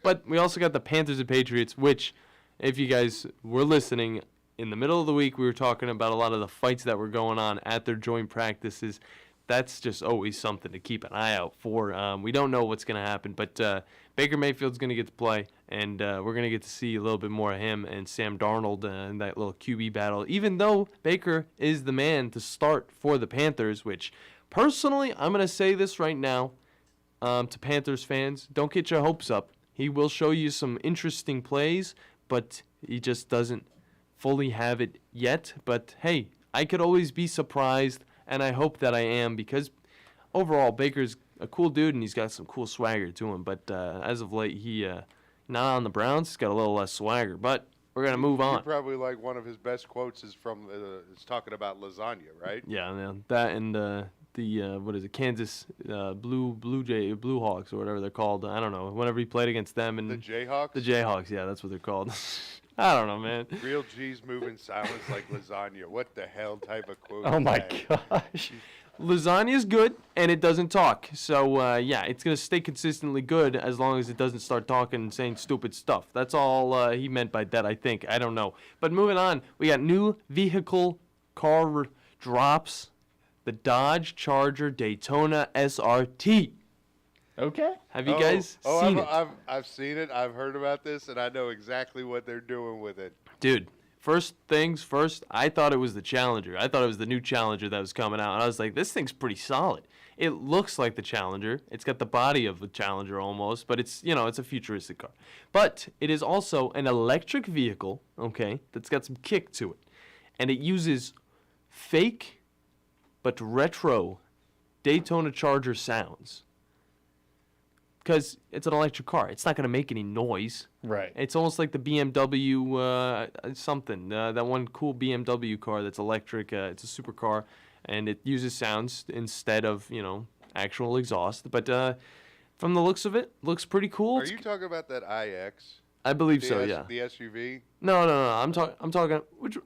But we also got the Panthers and Patriots, which, if you guys were listening, in the middle of the week, we were talking about a lot of the fights that were going on at their joint practices. That's just always something to keep an eye out for. We don't know what's going to happen, but Baker Mayfield's going to get to play, and we're going to get to see a little bit more of him and Sam Darnold in that little QB battle, even though Baker is the man to start for the Panthers, which, personally, I'm going to say this right now to Panthers fans, don't get your hopes up. He will show you some interesting plays, but he just doesn't fully have it yet. But, hey, I could always be surprised, and I hope that I am, because overall Baker's a cool dude and he's got some cool swagger to him. But as of late, he not on the Browns. He's got a little less swagger. But we're gonna move on. Probably like one of his best quotes is from is talking about lasagna, right? Yeah, that and the what is it, Kansas Blue Hawks or whatever they're called. I don't know. Whenever he played against them and the Jayhawks. The Jayhawks, yeah, that's what they're called. I don't know, man. Real G's move in silence like lasagna. What the hell type of quote? Oh is my that? gosh. Lasagna is good, and it doesn't talk. So, yeah, it's going to stay consistently good as long as it doesn't start talking and saying stupid stuff. That's all he meant by that, I think. I don't know. But moving on, we got new vehicle car drops. The Dodge Charger Daytona SRT. Okay. Have you guys seen it? I've seen it. I've heard about this, and I know exactly what they're doing with it. Dude, first things first, I thought it was the Challenger. I thought it was the new Challenger that was coming out. And I was like, this thing's pretty solid. It looks like the Challenger. It's got the body of the Challenger almost, but it's, it's a futuristic car. But it is also an electric vehicle, okay, that's got some kick to it. And it uses fake but retro Daytona Charger sounds. Because it's an electric car. It's not going to make any noise. Right. It's almost like the BMW something. That one cool BMW car that's electric. It's a supercar, and it uses sounds instead of, actual exhaust. But from the looks of it, looks pretty cool. Are you talking about that iX? I believe so, yeah. The SUV? No. I'm talking. Which?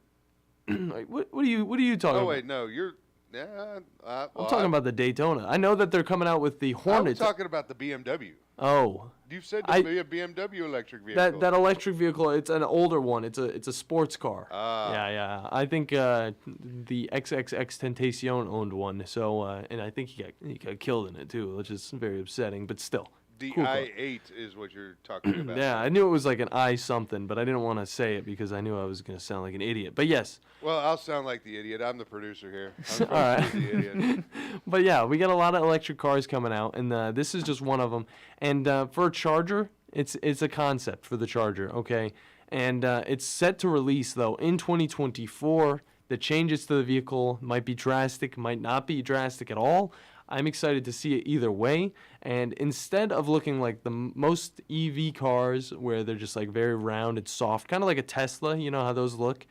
What are you talking about? Oh wait, no, you're. Yeah, I'm talking about the Daytona. I know that they're coming out with the Hornet. I'm talking about the BMW. Oh. You said to be a BMW electric vehicle. That electric vehicle, it's an older one. It's a sports car. Ah. Yeah. I think the XXX Tentacion owned one. So and I think he got killed in it too, which is very upsetting. But still. The cool i8 is what you're talking about. Yeah, I knew it was like an I something, but I didn't want to say it because I knew I was going to sound like an idiot. But yes. Well, I'll sound like the idiot. I'm the producer here. All right. The idiot. But yeah, we got a lot of electric cars coming out, and this is just one of them. And for a Charger, it's a concept for the Charger, okay? And it's set to release, though, in 2024. The changes to the vehicle might be drastic, might not be drastic at all. I'm excited to see it either way. And instead of looking like the most EV cars where they're just like very round and soft, kind of like a Tesla, you know how those look,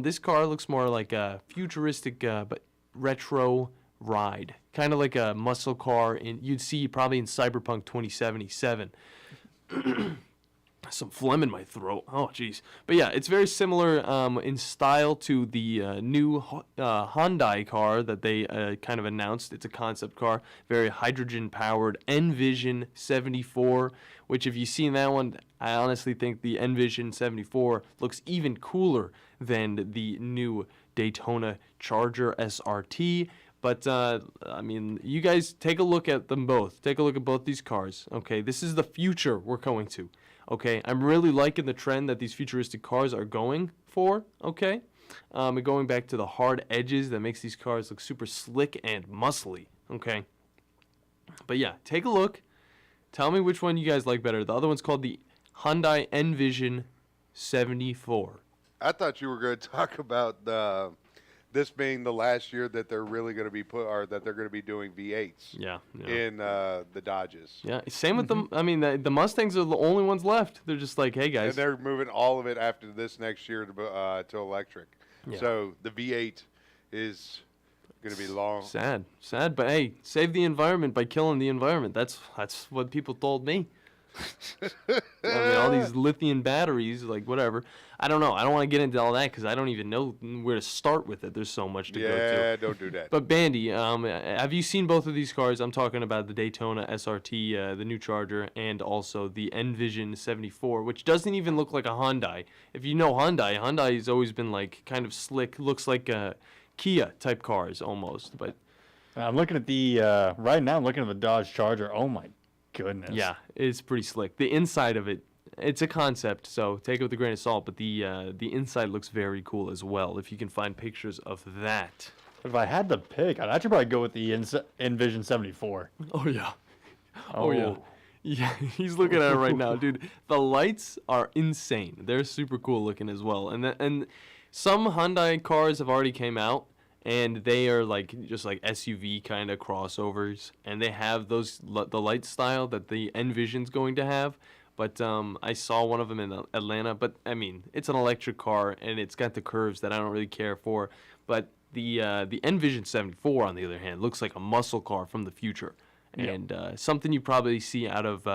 this car looks more like a futuristic but retro ride. Kind of like a muscle car you'd see probably in Cyberpunk 2077. Some phlegm in my throat. Oh, jeez. But yeah, it's very similar in style to the new Hyundai car that they kind of announced. It's a concept car, very hydrogen-powered Envision 74, which if you've seen that one, I honestly think the Envision 74 looks even cooler than the new Daytona Charger SRT. But, I mean, you guys take a look at them both. Take a look at both these cars, okay? This is the future we're going to. Okay, I'm really liking the trend that these futuristic cars are going for, okay? And going back to the hard edges that makes these cars look super slick and muscly, okay? But yeah, take a look. Tell me which one you guys like better. The other one's called the Hyundai Envision 74. I thought you were going to talk about this being the last year that they're really going to be that they're going to be doing V8s. Yeah. In the Dodges. Yeah. Same with them. I mean, the Mustangs are the only ones left. They're just like, hey guys. And they're moving all of it after this next year to electric. Yeah. So the V8 is Going to be long. Sad, but hey, save the environment by killing the environment. That's what people told me. I mean, all these lithium batteries, like whatever. I don't know. I don't want to get into all that because I don't even know where to start with it. There's so much to go to. Yeah, don't do that. But Bandi, have you seen both of these cars? I'm talking about the Daytona SRT, the new Charger, and also the Envision 74, which doesn't even look like a Hyundai. If you know Hyundai has always been like kind of slick, looks like Kia type cars almost. But I'm looking at the right now. I'm looking at the Dodge Charger. Oh my goodness. Yeah, it's pretty slick. The inside of it, it's a concept, so take it with a grain of salt. But the inside looks very cool as well. If you can find pictures of that. If I had to pick, I'd actually probably go with the Envision 74. Oh yeah. Oh yeah. Yeah, he's looking at it right now, dude. The lights are insane. They're super cool looking as well. And some Hyundai cars have already came out, and they are like just like SUV kind of crossovers, and they have the light style that the Envision's going to have. But I saw one of them in Atlanta. But I mean, it's an electric car, and it's got the curves that I don't really care for. But the Envision 74, on the other hand, looks like a muscle car from the future, and something you probably see out of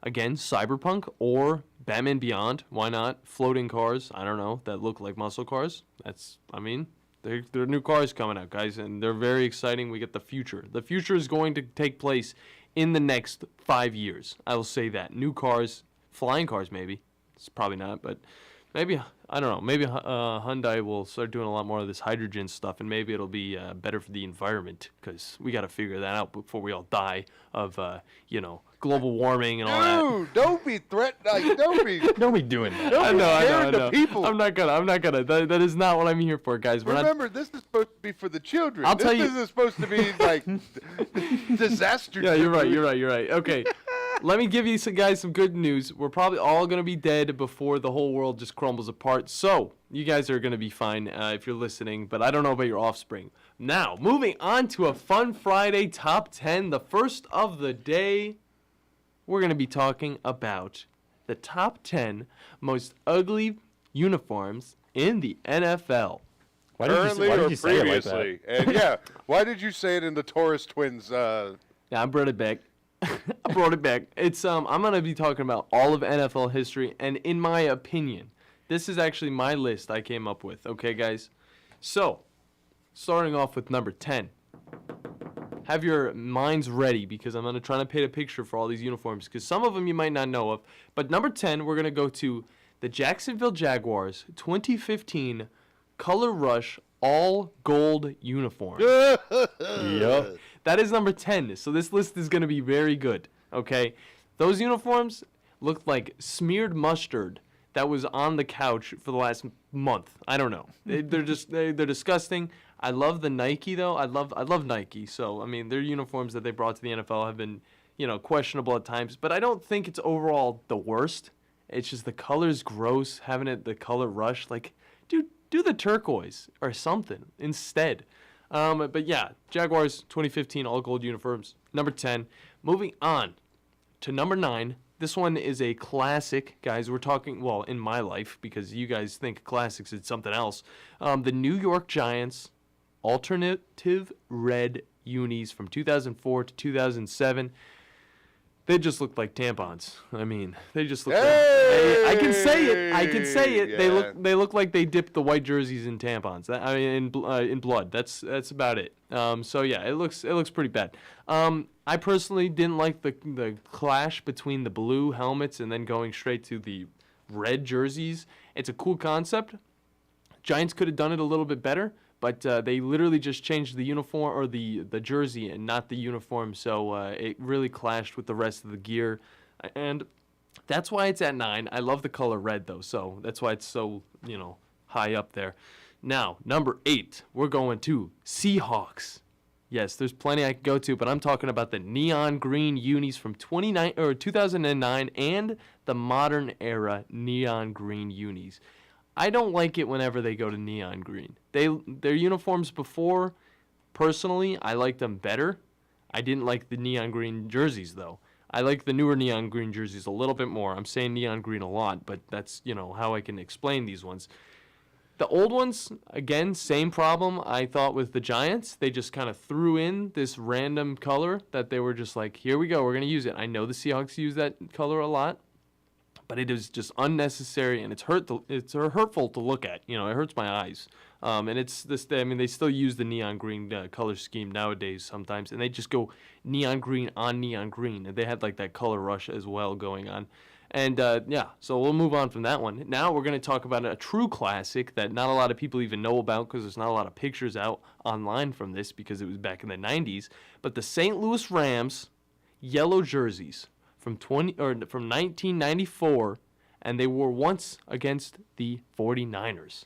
again Cyberpunk or Batman Beyond. Why not? Floating cars. I don't know, that look like muscle cars. There are new cars coming out, guys, and they're very exciting. We get the future. The future is going to take place in the next 5 years. I will say that. New cars, flying cars maybe. It's probably not, but maybe, I don't know. Maybe Hyundai will start doing a lot more of this hydrogen stuff, and maybe it'll be better for the environment, because we got to figure that out before we all die of, global warming and all that. Dude, don't be threatening. Don't be doing that. Don't I scare know. the people. I'm not gonna. That is not what I'm here for, guys. Remember, this is supposed to be for the children. I'll tell you. This isn't supposed to be like disaster. Yeah, you're right. Okay. Let me give you some good news. We're probably all going to be dead before the whole world just crumbles apart. So, you guys are going to be fine if you're listening, but I don't know about your offspring. Now, moving on to a fun Friday top 10, the first of the day. We're going to be talking about the top 10 most ugly uniforms in the NFL. Currently or previously? And yeah, why did you say it in the Taurus Twins? Yeah, I brought it back. I brought it back. It's I'm gonna be talking about all of NFL history, and in my opinion, this is actually my list I came up with. Okay, guys. So, starting off with number 10. Have your minds ready, because I'm gonna try to paint a picture for all these uniforms, because some of them you might not know of. But number 10, we're gonna go to the Jacksonville Jaguars 2015 Color Rush all gold uniform. Yup. That is number 10. So this list is going to be very good. Okay. Those uniforms look like smeared mustard that was on the couch for the last month. I don't know. They're disgusting. I love the Nike though. I love Nike. So I mean, their uniforms that they brought to the NFL have been, questionable at times, but I don't think it's overall the worst. It's just the color's gross, having it the color rush. Like, dude, do the turquoise or something instead. But yeah, Jaguars 2015 all gold uniforms. Number 10. Moving on to number 9. This one is a classic, guys. We're talking, well, in my life, because you guys think classics is something else. The New York Giants alternative red unis from 2004 to 2007. They just look like tampons. I mean, they just look. Hey! I can say it. Yeah. They look like they dipped the white jerseys in tampons. In blood. That's about it. So yeah, it looks pretty bad. I personally didn't like the clash between the blue helmets and then going straight to the red jerseys. It's a cool concept. Giants could have done it a little bit better, but they literally just changed the uniform or the jersey and not the uniform, so it really clashed with the rest of the gear, and that's why it's at 9. I love the color red though, so that's why it's so high up there. Now number 8, we're going to Seahawks. Yes, there's plenty I could go to, but I'm talking about the neon green unis from 2009 and the modern era neon green unis. I don't like it whenever they go to neon green. Their uniforms before, personally, I liked them better. I didn't like the neon green jerseys, though. I like the newer neon green jerseys a little bit more. I'm saying neon green a lot, but that's, how I can explain these ones. The old ones, again, same problem I thought with the Giants. They just kind of threw in this random color that they were just like, here we go, we're going to use it. I know the Seahawks use that color a lot, but it is just unnecessary, and it's hurtful to look at. You know, it hurts my eyes. And it's this. I mean, they still use the neon green color scheme nowadays sometimes, and they just go neon green on neon green. And they had like that color rush as well going on. And yeah, so we'll move on from that one. Now we're going to talk about a true classic that not a lot of people even know about because there's not a lot of pictures out online from this because it was back in the 90s. But the St. Louis Rams yellow jerseys from 1994, and they were once against the 49ers.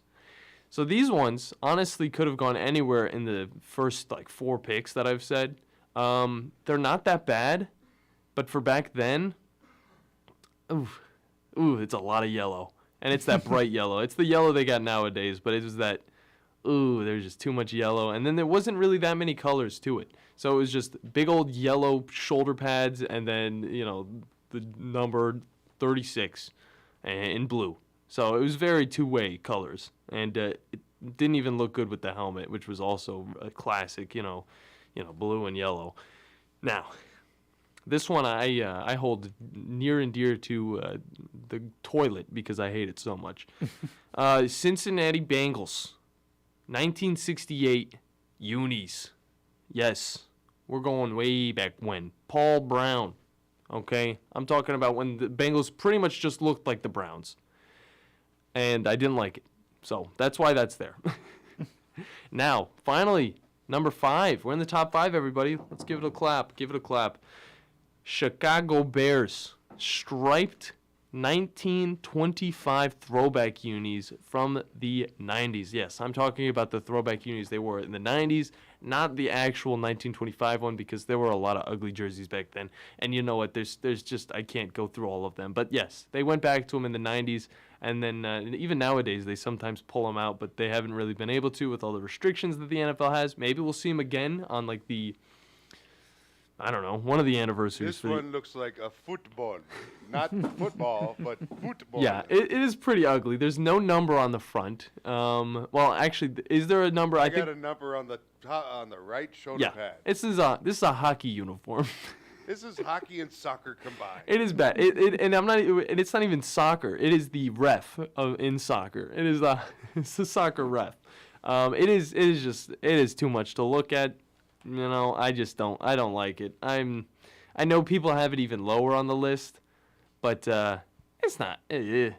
So these ones honestly could have gone anywhere in the first like 4 picks that I've said. They're not that bad, but for back then, it's a lot of yellow. And it's that bright yellow. It's the yellow they got nowadays, but it was that, there's just too much yellow. And then there wasn't really that many colors to it. So it was just big old yellow shoulder pads and then, the number 36 in blue. So it was very two-way colors. And it didn't even look good with the helmet, which was also a classic, blue and yellow. Now, this one I hold near and dear to the toilet because I hate it so much. Cincinnati Bengals, 1968 unis. Yes, we're going way back when. Paul Brown, okay? I'm talking about when the Bengals pretty much just looked like the Browns. And I didn't like it. So that's why that's there. Now, finally, number 5. We're in the top 5, everybody. Let's give it a clap. Give it a clap. Chicago Bears, striped 1925 throwback unis from the 90s. Yes, I'm talking about the throwback unis they wore in the 90s, not the actual 1925 one because there were a lot of ugly jerseys back then. And you know what? There's just, I can't go through all of them. But yes, they went back to them in the 90s. And then even nowadays, they sometimes pull them out, but they haven't really been able to with all the restrictions that the NFL has. Maybe we'll see them again on like I don't know, one of the anniversaries. This one looks like a football. Not football, but football. Yeah, it is pretty ugly. There's no number on the front. Well, actually, is there a number? I got a number on the right shoulder pad. This is a hockey uniform. This is hockey and soccer combined. It is bad. It's not even soccer. It is the ref in soccer. It's the soccer ref. It is too much to look at. I don't like it. I know people have it even lower on the list, but it's not good.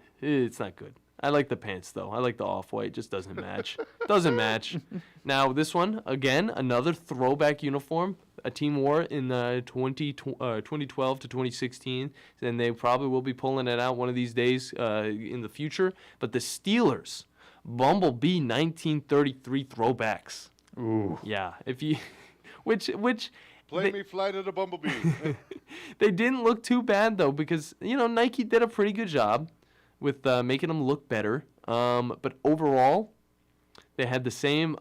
I like the pants though. I like the off-white. Just doesn't match. Doesn't match. Now this one again, another throwback uniform. A team wore in 2012 to 2016, and they probably will be pulling it out one of these days in the future. But the Steelers, Bumblebee 1933 throwbacks. Ooh. Yeah, which Play me Flight of the Bumblebee. They didn't look too bad though because Nike did a pretty good job with making them look better. But overall, they had the same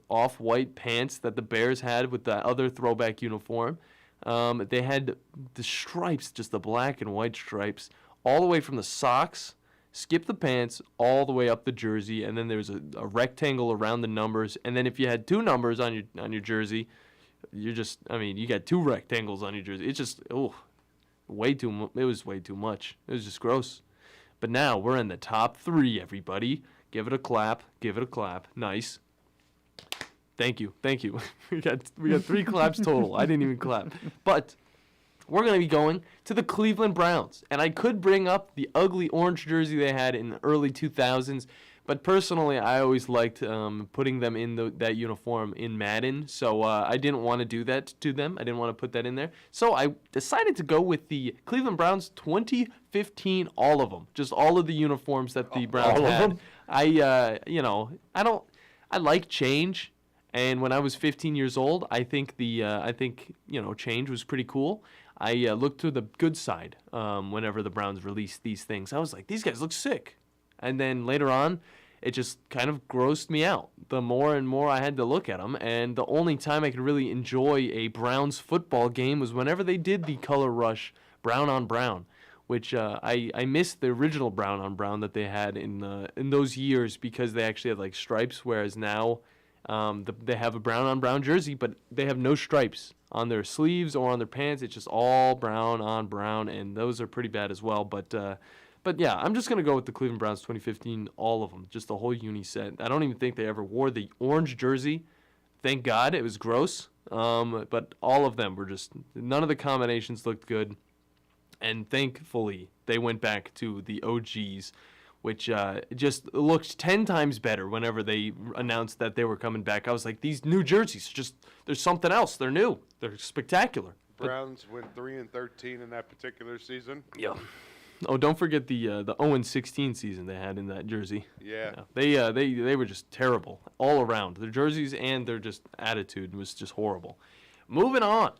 off-white pants that the Bears had with the other throwback uniform. They had the stripes, just the black and white stripes, all the way from the socks, skip the pants, all the way up the jersey, and then there's a rectangle around the numbers. And then if you had 2 numbers on your jersey, you got 2 rectangles on your jersey. It's just, way too. It was way too much. It was just gross. But now we're in the top 3, everybody. Give it a clap. Give it a clap. Nice. Thank you. Thank you. we got 3 claps total. I didn't even clap. But we're going to be going to the Cleveland Browns. And I could bring up the ugly orange jersey they had in the early 2000s. But personally, I always liked putting them in that uniform in Madden. So I didn't want to do that to them. I didn't want to put that in there. So I decided to go with the Cleveland Browns 2015, all of them. Just all of the uniforms that the Browns had. I like change. And when I was 15 years old, I think change was pretty cool. I looked to the good side whenever the Browns released these things. I was like, these guys look sick. And then later on, it just kind of grossed me out. The more and more I had to look at them. And the only time I could really enjoy a Browns football game was whenever they did the color rush brown on brown which I missed the original brown on brown that they had in those years because they actually had like stripes, whereas now they have a brown on brown jersey, but they have no stripes on their sleeves or on their pants. It's just all brown on brown, and those are pretty bad as well. But yeah, I'm just going to go with the Cleveland Browns 2015, all of them, just the whole uni set. I don't even think they ever wore the orange jersey. Thank God, it was gross. But all of them were just, none of the combinations looked good. And thankfully, they went back to the OGs, which just looked 10 times better whenever they announced that they were coming back. I was like, these new jerseys, just there's something else. They're new. They're spectacular. Browns went 3-13 in that particular season. Yeah. Oh, don't forget the 0-16 season they had in that jersey. Yeah. They were just terrible all around. Their jerseys and their just attitude was just horrible. Moving on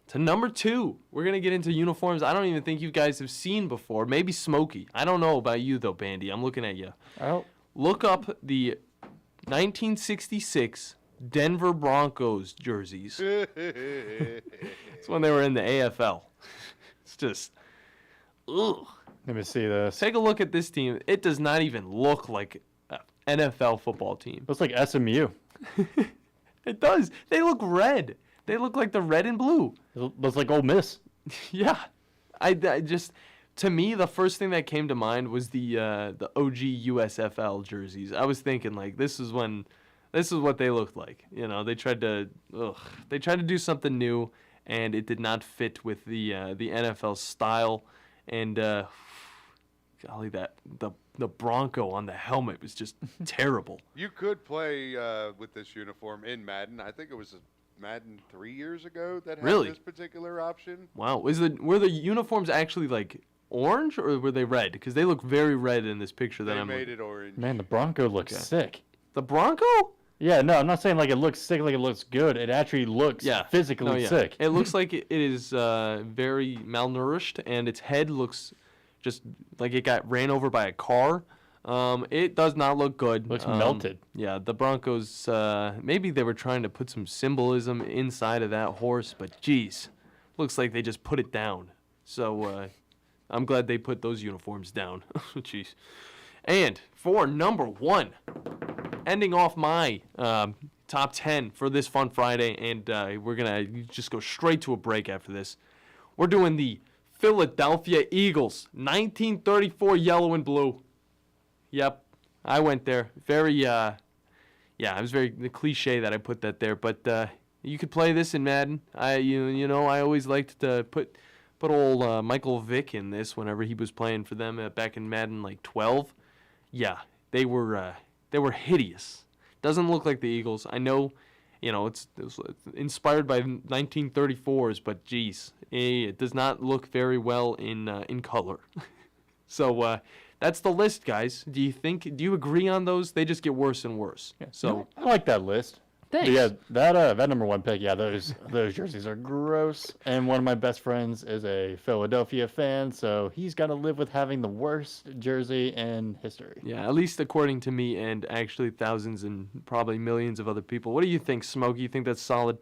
to number 2. We're going to get into uniforms I don't even think you guys have seen before. Maybe Smokey. I don't know about you, though, Bandi. I'm looking at you. Oh. Look up the 1966 Denver Broncos jerseys. It's when they were in the AFL. It's just, ugh. Let me see this. Take a look at this team. It does not even look like an NFL football team. Looks like SMU. It does. They look red. They look like the red and blue. It looks like Ole Miss. Yeah. I just, to me, the first thing that came to mind was the OG USFL jerseys. I was thinking, like, this is what they looked like. You know, they tried to do something new, and it did not fit with the NFL style. And golly, the Bronco on the helmet was just terrible. You could play with this uniform in Madden. I think it was Madden 3 years ago that had this particular option. Wow. Were the uniforms actually like orange or were they red? Because they look very red in this picture that They I'm made it orange. Man, the Bronco looks sick. The Bronco? Yeah, no, I'm not saying like it looks sick, like it looks good. It actually looks physically sick. It looks like it is very malnourished, and its head looks just like it got ran over by a car. It does not look good. Looks melted. Yeah, the Broncos, maybe they were trying to put some symbolism inside of that horse, but geez, looks like they just put it down. So I'm glad they put those uniforms down. Jeez. And for number 1, ending off my top 10 for this fun Friday, and we're going to just go straight to a break after this. We're doing the Philadelphia Eagles, 1934 yellow and blue. Yep, I went there. Very, it was very cliche that I put that there, but you could play this in Madden. I always liked to put old Michael Vick in this whenever he was playing for them back in Madden like 12. Yeah, they were hideous. Doesn't look like the Eagles. I know, it's inspired by 1934s, but geez, it does not look very well in color. So that's the list, guys. Do you agree on those? They just get worse and worse. Yeah. So I like that list. Thanks. But yeah, that number 1 pick, those jerseys are gross. And one of my best friends is a Philadelphia fan, so he's got to live with having the worst jersey in history. Yeah, at least according to me and actually thousands and probably millions of other people. What do you think, Smokey? You think that's solid?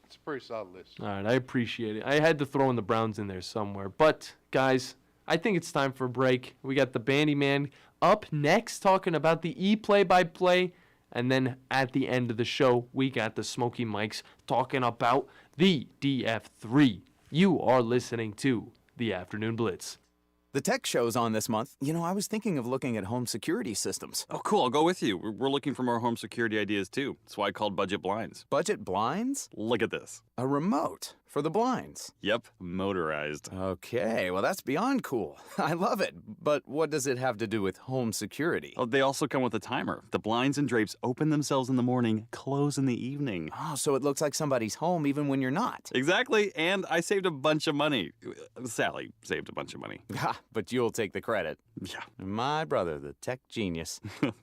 It's a pretty solid list. All right, I appreciate it. I had to throw in the Browns in there somewhere. But, guys, I think it's time for a break. We got the Bandi Man up next talking about the play-by-play. And then at the end of the show, we got the Smokey Mics talking about the DF3. You are listening to the Afternoon Blitz. The tech show's on this month. I was thinking of looking at home security systems. Oh, cool. I'll go with you. We're looking for more home security ideas, too. That's why I called Budget Blinds. Budget Blinds? Look at this. A remote for the blinds. Yep, motorized. Okay, well, that's beyond cool. I love it. But what does it have to do with home security? Oh, they also come with a timer. The blinds and drapes open themselves in the morning, close in the evening. Oh, so it looks like somebody's home even when you're not. Exactly, and I saved a bunch of money. Sally saved a bunch of money. Ha, but you'll take the credit. Yeah. My brother, the tech genius.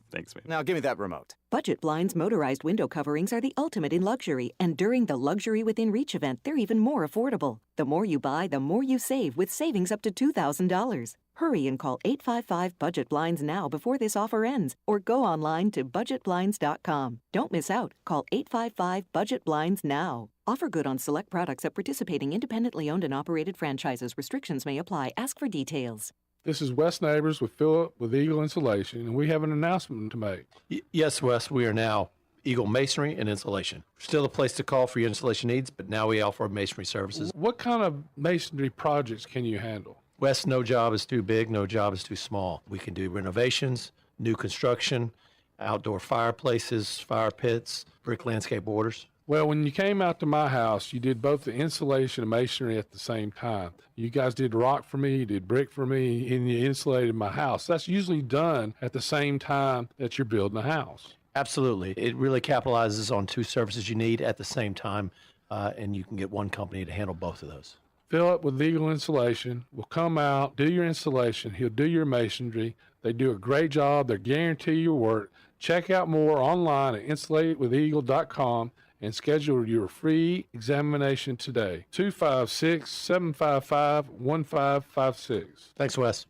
Thanks, man. Now, give me that remote. Budget Blinds motorized window coverings are the ultimate in luxury, and during the Luxury Within Reach event, they're even more affordable. The more you buy, the more you save, with savings up to $2,000. Hurry and call 855-BUDGET-BLINDS now before this offer ends, or go online to budgetblinds.com. Don't miss out. Call 855-BUDGET-BLINDS now. Offer good on select products at participating independently owned and operated franchises. Restrictions may apply. Ask for details. This is Wes Neighbors with Philip with Eagle Insulation, and we have an announcement to make. Yes, Wes, we are now Eagle Masonry and Insulation. Still a place to call for your insulation needs, but now we offer masonry services. What kind of masonry projects can you handle? Wes, no job is too big, no job is too small. We can do renovations, new construction, outdoor fireplaces, fire pits, brick landscape borders. Well, when you came out to my house, you did both the insulation and masonry at the same time. You guys did rock for me, you did brick for me, and you insulated my house. That's usually done at the same time that you're building a house. Absolutely. It really capitalizes on two services you need at the same time, and you can get one company to handle both of those. Philip with Eagle Insulation will come out, do your installation. He'll do your masonry. They do a great job. They guarantee your work. Check out more online at insulatedwitheagle.com and schedule your free examination today. 256-755-1556. Thanks, Wes.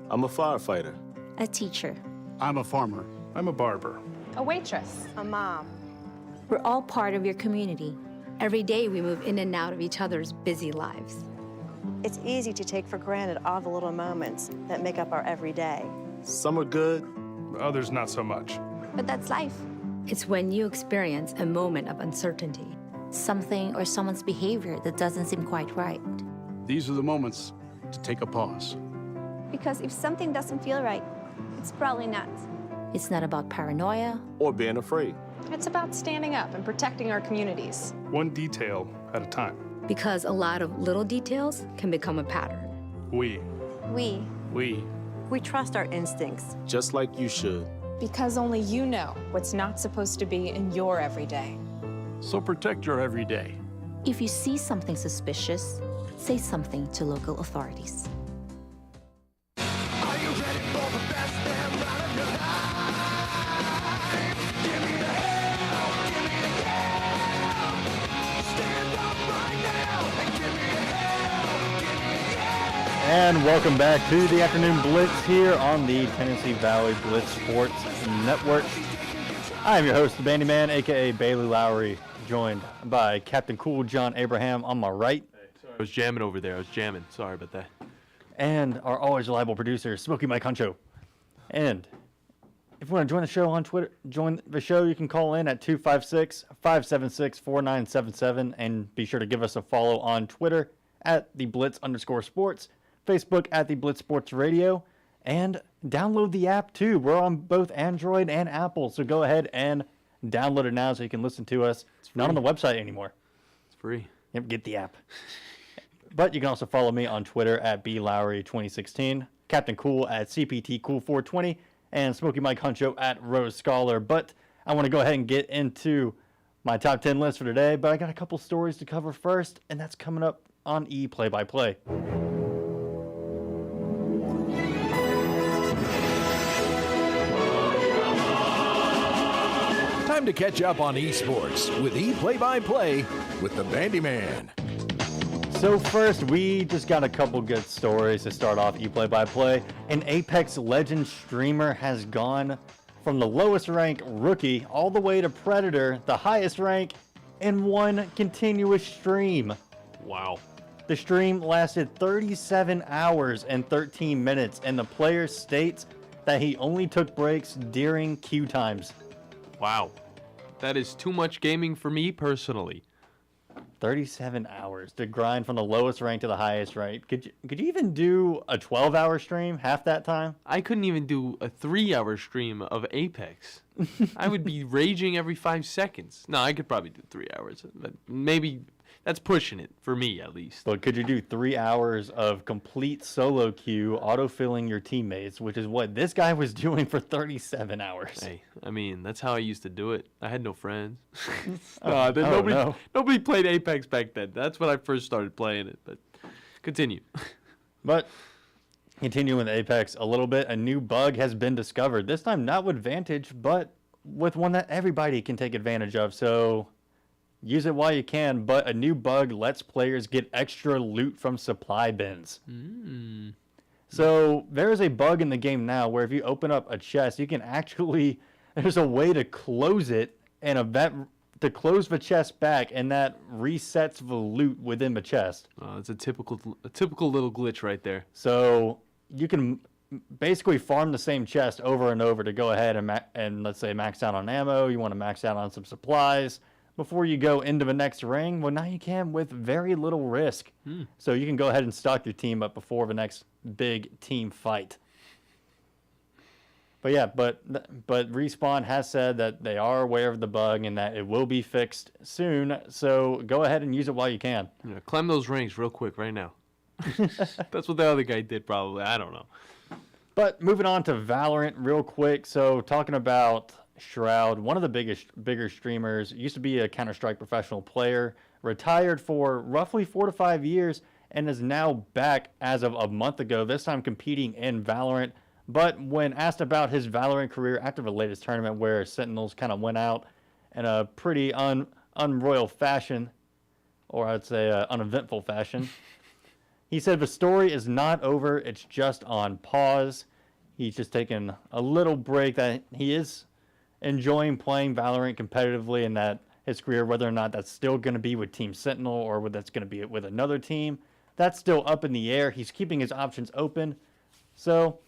I'm a firefighter. A teacher. I'm a farmer. I'm a barber. A waitress. A mom. We're all part of your community. Every day we move in and out of each other's busy lives. It's easy to take for granted all the little moments that make up our everyday. Some are good, others not so much. But that's life. It's when you experience a moment of uncertainty. Something or someone's behavior that doesn't seem quite right. These are the moments to take a pause. Because if something doesn't feel right, it's probably not. It's not about paranoia or being afraid. It's about standing up and protecting our communities. One detail at a time. Because a lot of little details can become a pattern. We trust our instincts. Just like you should. Because only you know what's not supposed to be in your everyday. So protect your everyday. If you see something suspicious, say something to local authorities. Are you ready for the best damn ride of your life? Give me the hell, give me the yeah. Stand up right now and give me the hell, give me the yeah. And welcome back to the Afternoon Blitz here on the Tennessee Valley Blitz Sports Network. I am your host, the Bandi Man, a.k.a. Bailey Lowry, joined by Captain Cool John Abraham on my right. I was jamming over there. Sorry about that. And our always reliable producer, Smokey Mike Huncho. And if you want to join the show on Twitter, join the show, you can call in at 256-576-4977. And be sure to give us a follow on Twitter at the Blitz_sports, Facebook at the Blitz Sports Radio, and download the app too. We're on both Android and Apple, so go ahead and download it now so you can listen to us. It's not on the website anymore. It's free. Yep, get the app. But you can also follow me on Twitter at BLowry2016, Captain Cool at CPTCool420, and Smokey Mike Huncho at Rose Scholar. But I want to go ahead and get into my top 10 list for today, but I got a couple stories to cover first, and that's coming up on E-Play-by-Play. Time to catch up on esports with E-Play-by-Play with the Bandi Man. So first, we just got a couple good stories to start off E-Play-by-Play. An Apex Legends streamer has gone from the lowest rank rookie all the way to Predator, the highest rank, in one continuous stream. Wow. The stream lasted 37 hours and 13 minutes, and the player states that he only took breaks during queue times. Wow. That is too much gaming for me personally. 37 hours to grind from the lowest rank to the highest rank. Could you even do a 12-hour stream half that time? I couldn't even do a 3-hour stream of Apex. I would be raging every 5 seconds. No, I could probably do 3 hours, but maybe that's pushing it for me at least. But could you do 3 hours of complete solo queue, auto-filling your teammates, which is what this guy was doing for 37 hours? Hey, I mean, that's how I used to do it. I had no friends. Nobody played Apex back then. That's when I first started playing it, but continue. But continuing with Apex a little bit, a new bug has been discovered. This time not with Vantage, but with one that everybody can take advantage of. So use it while you can. But a new bug lets players get extra loot from supply bins. So there's a bug in the game now where if you open up a chest, you can actually, there's a way to close it and to close the chest back, and that resets the loot within the chest. It's a typical little glitch right there. So you can basically farm the same chest over and over to go ahead and let's say max out on ammo. You want to max out on some supplies before you go into the next ring. Well, now you can with very little risk. So you can go ahead and stock your team up before the next big team fight. But yeah, but Respawn has said that they are aware of the bug and that it will be fixed soon. So go ahead and use it while you can. Yeah, climb those ranks real quick right now. That's what the other guy did probably. I don't know. But moving on to Valorant real quick. So talking about Shroud, one of the bigger streamers, used to be a Counter-Strike professional player, retired for roughly 4 to 5 years, and is now back as of a month ago, this time competing in Valorant. But when asked about his Valorant career after the latest tournament where Sentinels kind of went out in a pretty unroyal fashion, or I'd say uneventful fashion, he said the story is not over, it's just on pause. He's just taking a little break, that he is enjoying playing Valorant competitively, and that his career, whether or not that's still going to be with Team Sentinel or whether that's going to be with another team, that's still up in the air. He's keeping his options open. So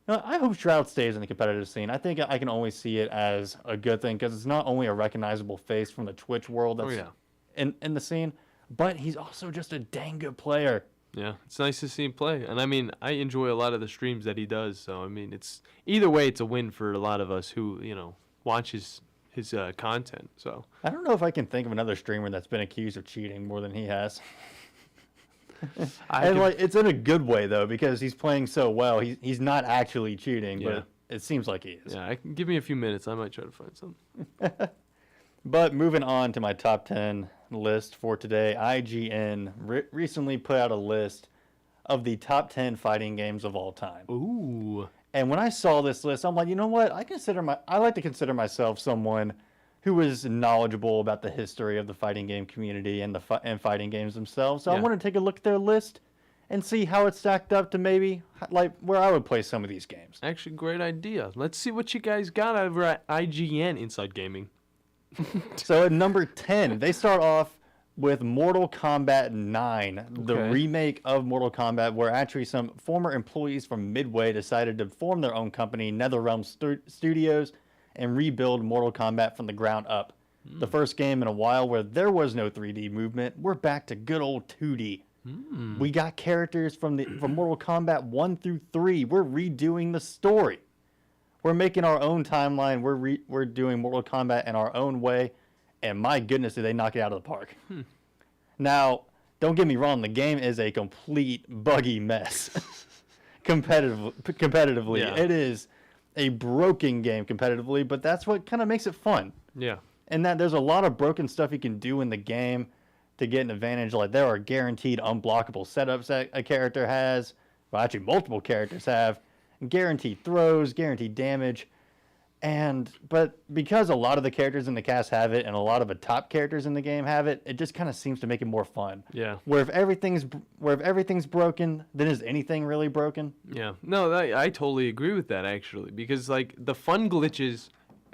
I hope Shroud stays in the competitive scene. I think I can only see it as a good thing because it's not only a recognizable face from the Twitch world that's in the scene, but he's also just a dang good player. Yeah, it's nice to see him play. And I mean, I enjoy a lot of the streams that he does. So, I mean, it's either way, it's a win for a lot of us who, watch his content. So I don't know if I can think of another streamer that's been accused of cheating more than he has. It's in a good way though, because he's playing so well. He's not actually cheating, but it seems like he is. Yeah, give me a few minutes. I might try to find something. But moving on to my top 10 list for today, IGN recently put out a list of the top 10 fighting games of all time. Ooh. And when I saw this list, I'm like, you know what? I like to consider myself someone who is knowledgeable about the history of the fighting game community and and fighting games themselves. So I want to take a look at their list and see how it stacked up to maybe like where I would play some of these games. Actually, great idea. Let's see what you guys got over at IGN Inside Gaming. So at number 10, they start off with Mortal Kombat 9, the remake of Mortal Kombat, where actually some former employees from Midway decided to form their own company, NetherRealm Studios, and rebuild Mortal Kombat from the ground up. The first game in a while where there was no 3D movement. We're back to good old 2D. We got characters from Mortal Kombat 1 through 3. We're redoing the story. We're making our own timeline. We're doing Mortal Kombat in our own way. And my goodness, did they knock it out of the park. Now, don't get me wrong. The game is a complete buggy mess. Competitively. Yeah. It is a broken game competitively, but that's what kind of makes it fun. Yeah. And that there's a lot of broken stuff you can do in the game to get an advantage. Like there are guaranteed unblockable setups that a character has. Well, actually multiple characters have. Guaranteed throws, guaranteed damage. But because a lot of the characters in the cast have it and a lot of the top characters in the game have it, it just kind of seems to make it more fun. Yeah. Where if everything's broken, then is anything really broken? Yeah. No, I totally agree with that actually, because like the fun glitches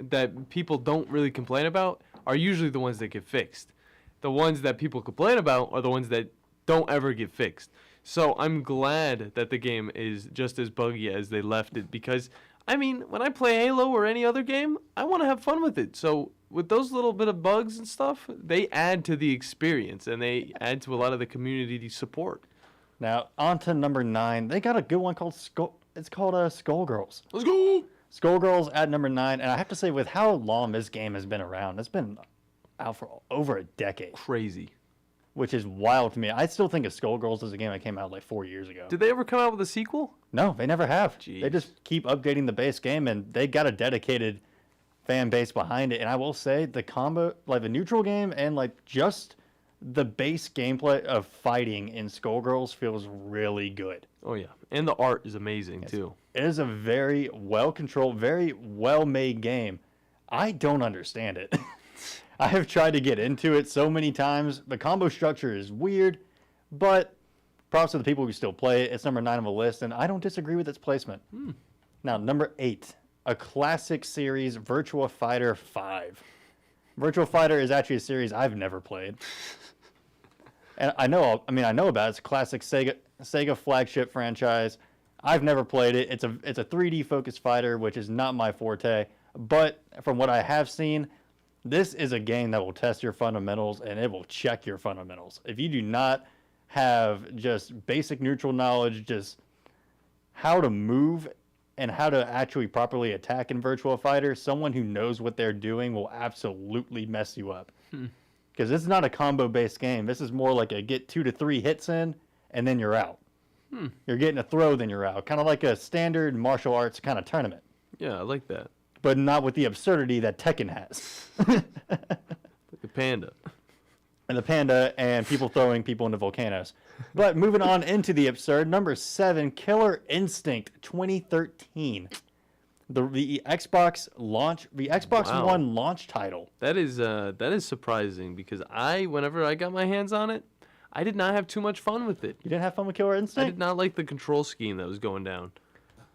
that people don't really complain about are usually the ones that get fixed. The ones that people complain about are the ones that don't ever get fixed. So I'm glad that the game is just as buggy as they left it, because I mean, when I play Halo or any other game, I want to have fun with it. So with those little bit of bugs and stuff, they add to the experience and they add to a lot of the community support. Now, on to number 9. They got a good one called Skullgirls. Let's go! Skullgirls at number 9. And I have to say, with how long this game has been around, it's been out for over a decade. Crazy. Which is wild to me. I still think of Skullgirls as a game that came out like 4 years ago. Did they ever come out with a sequel? No, they never have. Jeez. They just keep updating the base game, and they got a dedicated fan base behind it. And I will say, the combo, like the neutral game and like just the base gameplay of fighting in Skullgirls feels really good. Oh yeah, and the art is amazing too. It is a very well-controlled, very well-made game. I don't understand it. I have tried to get into it so many times. The combo structure is weird, but props to the people who still play it. It's number 9 on the list, and I don't disagree with its placement. Now, number 8, a classic series, Virtua Fighter 5. Virtua Fighter is actually a series I've never played. And I know about it. It's a classic Sega flagship franchise. I've never played it. It's a 3D focused fighter, which is not my forte. But from what I have seen, this is a game that will test your fundamentals and it will check your fundamentals. If you do not have just basic neutral knowledge, just how to move and how to actually properly attack in Virtua Fighter, someone who knows what they're doing will absolutely mess you up. Because this is not a combo-based game. This is more like a get 2 to 3 hits in, and then you're out. You're getting a throw, then you're out. Kind of like a standard martial arts kind of tournament. Yeah, I like that. But not with the absurdity that Tekken has. Like the panda. And the panda and people throwing people into volcanoes. But moving on into the absurd, number 7, Killer Instinct 2013. The Xbox One launch title. That is surprising because whenever I got my hands on it, I did not have too much fun with it. You didn't have fun with Killer Instinct? I did not like the control scheme that was going down.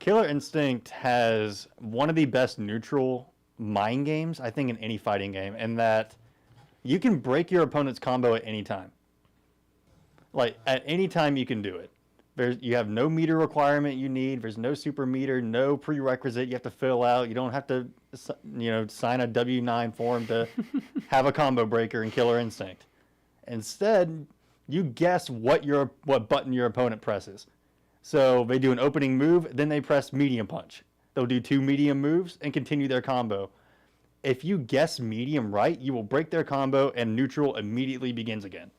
Killer Instinct has one of the best neutral mind games, I think, in any fighting game, in that you can break your opponent's combo at any time. Like, at any time you can do it. You have no meter requirement you need. There's no super meter, no prerequisite you have to fill out. You don't have to, sign a W-9 form to have a combo breaker in Killer Instinct. Instead, you guess what button your opponent presses. So they do an opening move, then they press medium punch. They'll do 2 medium moves and continue their combo. If you guess medium right, you will break their combo and neutral immediately begins again.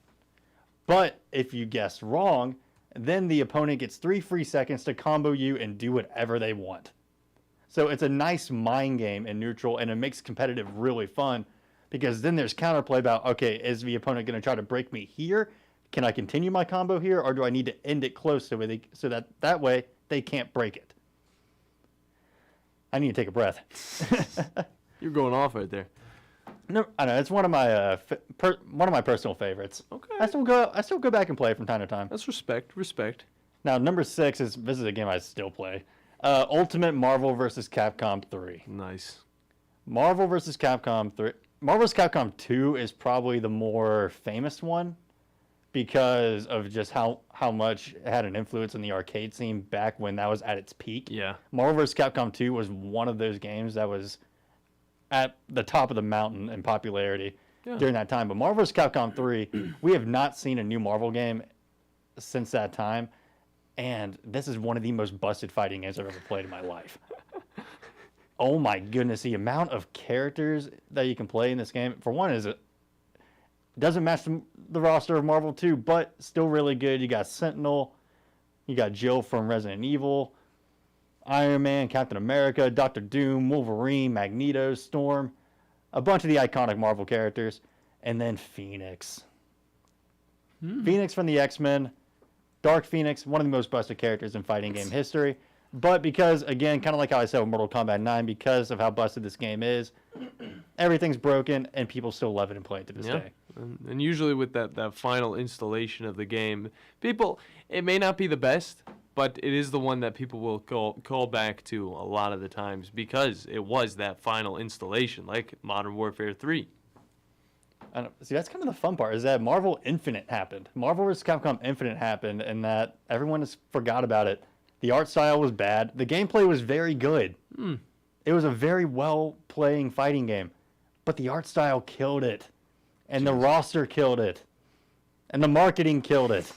But if you guess wrong, then the opponent gets 3 free seconds to combo you and do whatever they want. So it's a nice mind game in neutral, and it makes competitive really fun because then there's counterplay about, okay, is the opponent going to try to break me here? Can I continue my combo here, or do I need to end it close so that way they can't break it? I need to take a breath. You're going off right there. No, I know it's one of my personal favorites. Okay. I still go back and play from time to time. That's respect. Now number 6 is a game I still play. Ultimate Marvel vs. Capcom 3. Nice. Marvel vs. Capcom 3. Marvel vs. Capcom 2 is probably the more famous one because of just how much it had an influence in the arcade scene back when that was at its peak. Yeah. Marvel vs. Capcom 2 was one of those games that was at the top of the mountain in popularity during that time. But Marvel vs. Capcom 3, we have not seen a new Marvel game since that time. And this is one of the most busted fighting games I've ever played in my life. Oh my goodness, the amount of characters that you can play in this game, for one, doesn't match the roster of Marvel 2, but still really good. You got Sentinel, you got Jill from Resident Evil, Iron Man, Captain America, Doctor Doom, Wolverine, Magneto, Storm, a bunch of the iconic Marvel characters, and then Phoenix. Phoenix from the X-Men, Dark Phoenix, one of the most busted characters in fighting game history. But because, again, kind of like how I said with Mortal Kombat 9, because of how busted this game is, everything's broken, and people still love it and play it to this day. And usually with that final installation of the game, it may not be the best, but it is the one that people will call back to a lot of the times because it was that final installation, like Modern Warfare 3. See, that's kind of the fun part, is that Marvel Infinite happened. Marvel vs. Capcom Infinite happened, and that everyone has forgot about it. The art style was bad. The gameplay was very good. It was a very well-playing fighting game. But the art style killed it. And the roster killed it. And the marketing killed it.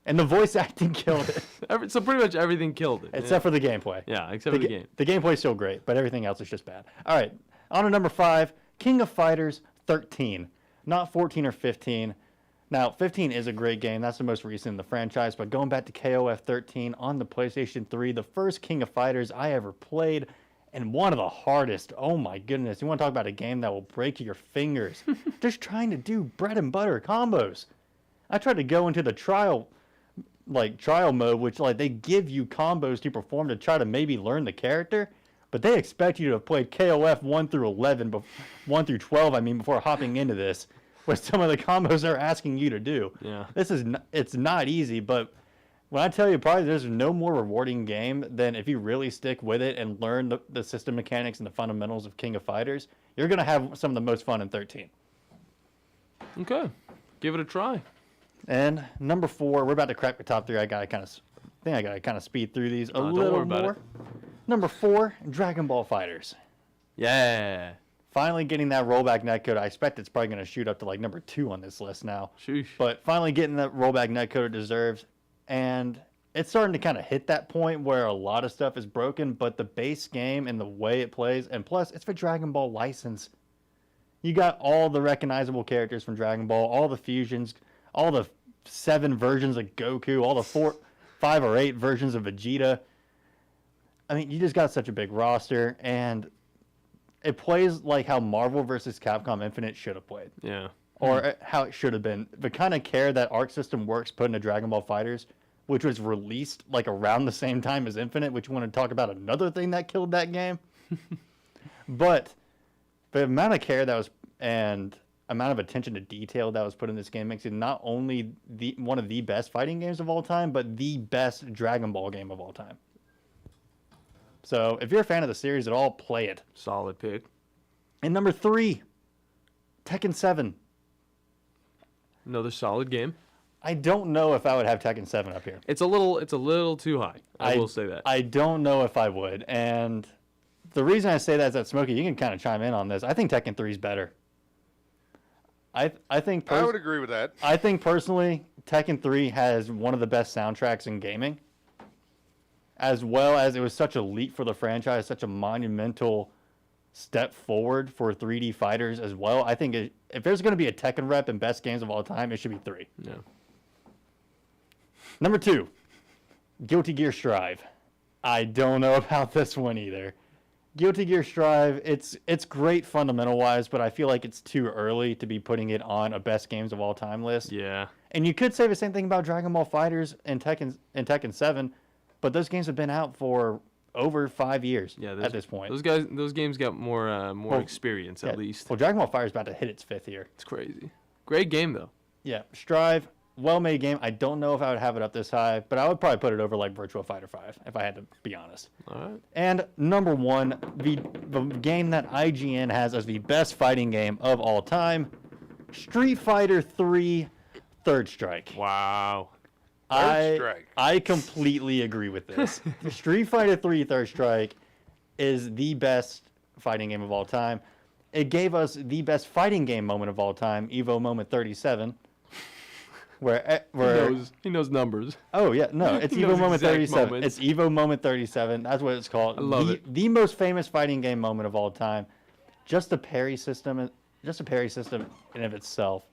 And the voice acting killed it. So pretty much everything killed it. Except for the gameplay. Yeah, except for the game. The gameplay's still great, but everything else is just bad. All right, on to number 5, King of Fighters 13. Not 14 or 15. Now, 15 is a great game. That's the most recent in the franchise. But going back to KOF 13 on the PlayStation 3, the first King of Fighters I ever played, and one of the hardest. Oh my goodness. You want to talk about a game that will break your fingers. Just trying to do bread and butter combos. I tried to go into the trial mode, which they give you combos to perform to try to maybe learn the character. but they expect you to have played KOF 1 through 11, 1 through 12, before hopping into this, with some of the combos they're asking you to do. Yeah. It's not easy, but when I tell you, probably there's no more rewarding game than if you really stick with it and learn the system mechanics and the fundamentals of King of Fighters, you're going to have some of the most fun in 13. Okay. Give it a try. And number 4, we're about to crack the top 3. I gotta kind of speed through these a little more. Number 4, Dragon Ball Fighters. Yeah. Finally getting that rollback netcode. I expect it's probably going to shoot up to like number 2 on this list now. Sheesh. But finally getting that rollback netcode it deserves. And it's starting to kind of hit that point where a lot of stuff is broken, but the base game and the way it plays, and plus it's for Dragon Ball license. You got all the recognizable characters from Dragon Ball, all the fusions, all the 7 versions of Goku, all the 5 or 8 versions of Vegeta. You just got such a big roster, and it plays like how Marvel vs. Capcom Infinite should have played. Yeah. Or how it should have been. The kind of care that Arc System Works put into Dragon Ball Fighters, which was released like around the same time as Infinite, which you want to talk about another thing that killed that game. But the amount of care that was, and amount of attention to detail that was put in this game makes it not only one of the best fighting games of all time, but the best Dragon Ball game of all time. So if you're a fan of the series at all, play it. Solid pick. And number 3, Tekken 7. Another solid game. I don't know if I would have Tekken 7 up here. It's a little too high. I will say that. I don't know if I would. And the reason I say that is that, Smokey, you can kind of chime in on this. I think Tekken 3 is better. I would agree with that. I think personally, Tekken 3 has one of the best soundtracks in gaming. As well as it was such a leap for the franchise, such a monumental step forward for 3D fighters as well. I think if there's going to be a Tekken rep in best games of all time, it should be 3. Yeah. Number 2, Guilty Gear Strive. I don't know about this one either. Guilty Gear Strive, it's great fundamental-wise, but I feel like it's too early to be putting it on a best games of all time list. Yeah. And you could say the same thing about Dragon Ball Fighters and Tekken 7, but those games have been out for over 5 years at this point. Those games got more experience at least. Well, Dragon Ball Fighters is about to hit its 5th year. It's crazy. Great game though. Yeah, Strive, well-made game. I don't know if I would have it up this high, but I would probably put it over like Virtua Fighter 5 if I had to be honest. All right. And number 1, the game that IGN has as the best fighting game of all time, Street Fighter 3 Third Strike. Wow. I completely agree with this. Street Fighter 3 Third Strike is the best fighting game of all time. It gave us the best fighting game moment of all time, Evo Moment 37. Where he knows numbers. Oh yeah, no, it's He Evo knows Moment exact 37. moments. It's Evo Moment 37. That's what it's called. I love it. The most famous fighting game moment of all time. Just the parry system in and of itself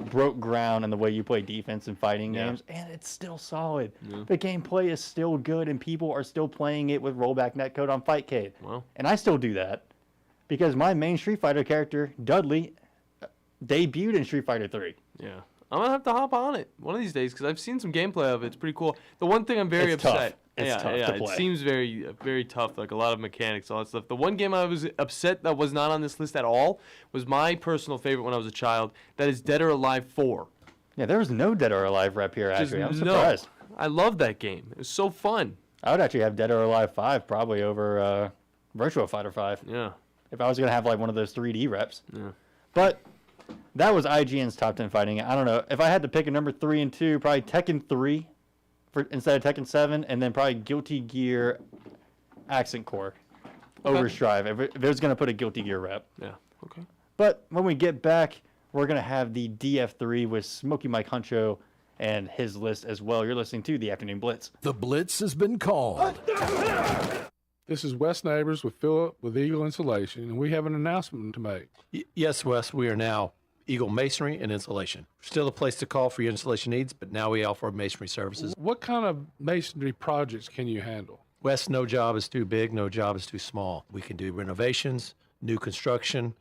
broke ground in the way you play defense in fighting games, and it's still solid. Yeah. The gameplay is still good, and people are still playing it with rollback netcode on Fightcade. Wow. And I still do that because my main Street Fighter character, Dudley, debuted in Street Fighter 3. Yeah. I'm going to have to hop on it one of these days because I've seen some gameplay of it. It's pretty cool. The one thing I'm very It's upset. tough. It's tough to play. It seems very, very tough, like a lot of mechanics, all that stuff. The one game I was upset that was not on this list at all was my personal favorite when I was a child. That is Dead or Alive 4. Yeah, there was no Dead or Alive rep here, actually. I'm surprised. I love that game. It was so fun. I would actually have Dead or Alive 5 probably over Virtua Fighter 5. Yeah. If I was going to have like one of those 3D reps. Yeah. But that was IGN's top 10 fighting. I don't know. If I had to pick a number 3 and 2, probably Tekken 3 instead of Tekken 7, and then probably Guilty Gear Accent Core over Strive. If there's going to put a Guilty Gear rep. Yeah. Okay. But when we get back, we're going to have the DF3 with Smokey Mike Huncho and his list as well. You're listening to the Afternoon Blitz. The Blitz has been called. This is Wes Neighbors with Philip with Eagle Insulation, and we have an announcement to make. Yes, Wes, we are now Eagle Masonry and Insulation. Still a place to call for your insulation needs, but now we offer masonry services. What kind of masonry projects can you handle? Wes, no job is too big, no job is too small. We can do renovations, new construction,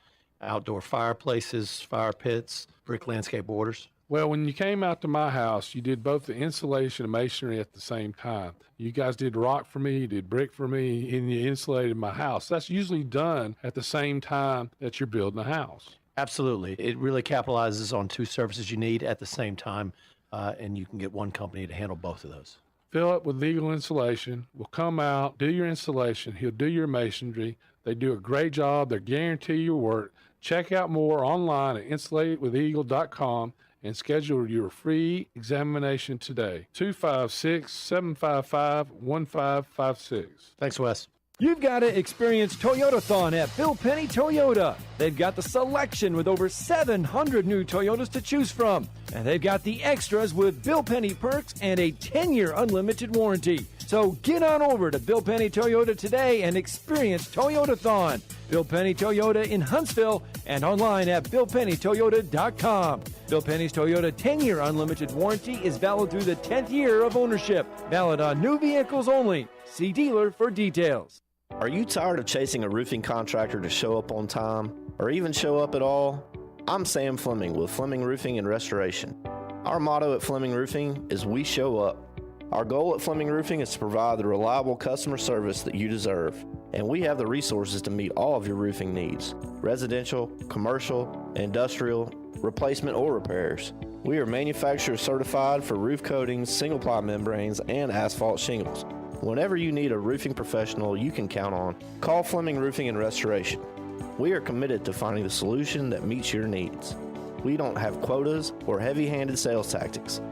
outdoor fireplaces, fire pits, brick landscape borders. Well, when you came out to my house, you did both the insulation and masonry at the same time. You guys did rock for me, you did brick for me, and you insulated my house. That's usually done at the same time that you're building a house. Absolutely. It really capitalizes on two services you need at the same time, and you can get one company to handle both of those. Philip with Eagle Insulation will come out, do your installation. He'll do your masonry. They do a great job. They guarantee your work. Check out more online at insulatedwitheagle.com and schedule your free examination today. 256-755-1556. Thanks, Wes. You've got to experience Toyotathon at Bill Penny Toyota. They've got the selection with over 700 new Toyotas to choose from. And they've got the extras with Bill Penny perks and a 10-year unlimited warranty. So get on over to Bill Penny Toyota today and experience Toyotathon. Bill Penny Toyota in Huntsville and online at BillPennyToyota.com. Bill Penny's Toyota 10-year unlimited warranty is valid through the 10th year of ownership. Valid on new vehicles only. See dealer for details. Are you tired of chasing a roofing contractor to show up on time or even show up at all? I'm Sam Fleming with Fleming Roofing and Restoration. Our motto at Fleming Roofing is we show up. Our goal at Fleming Roofing is to provide the reliable customer service that you deserve, and we have the resources to meet all of your roofing needs: residential, commercial, industrial, replacement, or repairs. We are manufacturer certified for roof coatings, single-ply membranes, and asphalt shingles. Whenever you need a roofing professional you can count on, call Fleming Roofing and Restoration. We are committed to finding the solution that meets your needs. We don't have quotas or heavy-handed sales tactics.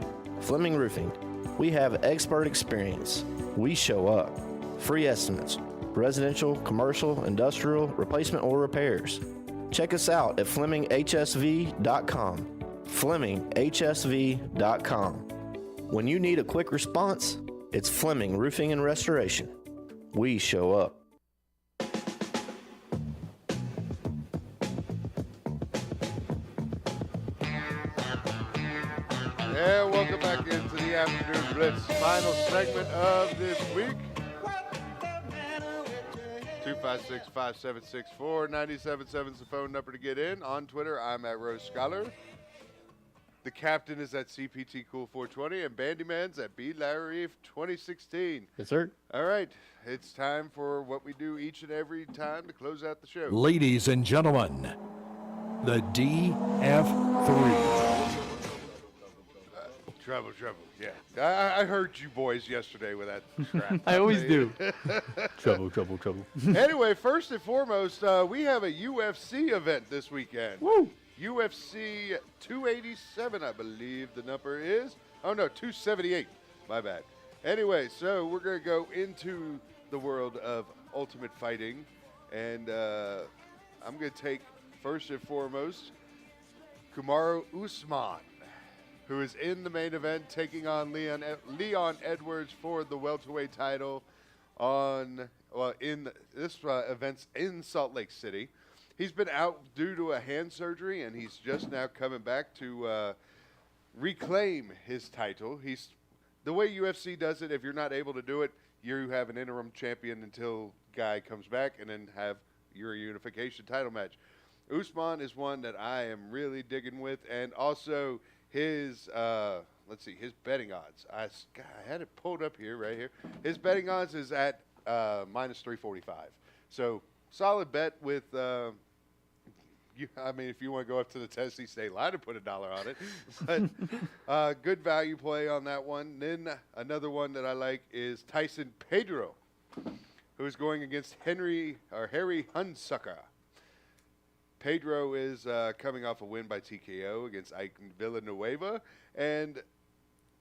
Fleming Roofing, we have expert experience. We show up. Free estimates, residential, commercial, industrial, replacement, or repairs. Check us out at FlemingHSV.com. FlemingHSV.com. When you need a quick response, it's Fleming Roofing and Restoration. We show up. And welcome back into the Afternoon Blitz final segment of this week. 256-576-4977 is the phone number to get in. On Twitter, I'm at Rose Scholar. The captain is at CPT Cool 420, and Bandyman's at B Larry 2016. Yes, sir. All right, it's time for what we do each and every time to close out the show. Ladies and gentlemen, the DF3. Trouble, yeah. I heard you boys yesterday with that crap. I always do. Trouble. Anyway, first and foremost, we have a UFC event this weekend. Woo! UFC 287, I believe the number is. Oh, no, 278. My bad. Anyway, so we're going to go into the world of ultimate fighting. And I'm going to take, first and foremost, Kamaru Usman, who is in the main event, taking on Leon Edwards for the welterweight title in this event's in Salt Lake City. He's been out due to a hand surgery, and he's just now coming back to reclaim his title. The way UFC does it, if you're not able to do it, you have an interim champion until guy comes back, and then have your unification title match. Usman is one that I am really digging with, and also his his betting odds. I had it pulled up here, right here. His betting odds is at minus 345. So solid bet with. If you want to go up to the Tennessee State line and put $1 on it, but good value play on that one. Then another one that I like is Tyson Pedro, who's going against Harry Hunsucker. Pedro is coming off a win by TKO against Ike Villanueva, and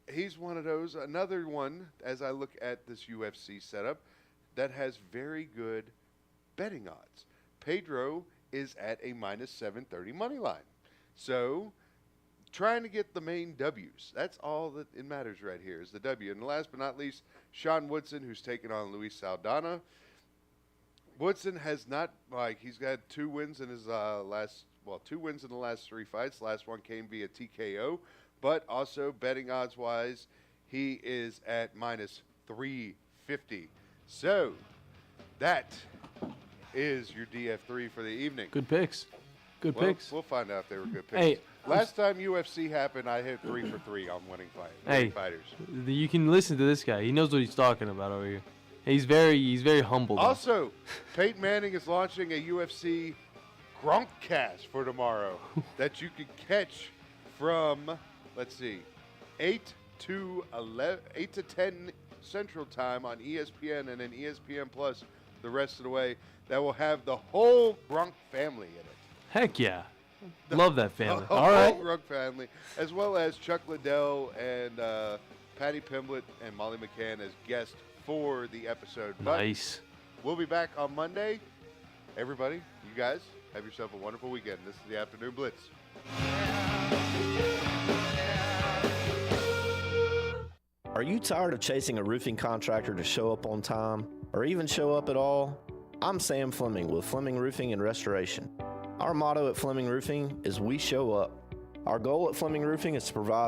he's one of those, another one, as I look at this UFC setup, that has very good betting odds. Pedro is at a minus 730 money line. So trying to get the main W's. That's all that it matters right here is the W. And last but not least, Sean Woodson, who's taking on Luis Saldana. Woodson has not, he's got 2 wins in his 2 wins in the last 3 fights. Last one came via TKO. But also betting odds-wise, he is at minus 350. So that is your DF3 for the evening. Good picks. We'll find out if they were good picks. Hey, Last time UFC happened, I hit 3 for 3 on winning fighters. You can listen to this guy. He knows what he's talking about over here. He's very humble. Though. Also, Peyton Manning is launching a UFC Gronkcast for tomorrow that you can catch from, let's see, 8 to 10 Central Time on ESPN and then ESPN Plus the rest of the way. That will have the whole Gronk family in it. Heck yeah. Love that family. All right. Gronk family, as well as Chuck Liddell and Patty Pimblett and Molly McCann as guests for the episode. Nice. But we'll be back on Monday. Everybody, you guys, have yourself a wonderful weekend. This is the Afternoon Blitz. Are you tired of chasing a roofing contractor to show up on time or even show up at all? I'm Sam Fleming with Fleming Roofing and Restoration. Our motto at Fleming Roofing is we show up. Our goal at Fleming Roofing is to provide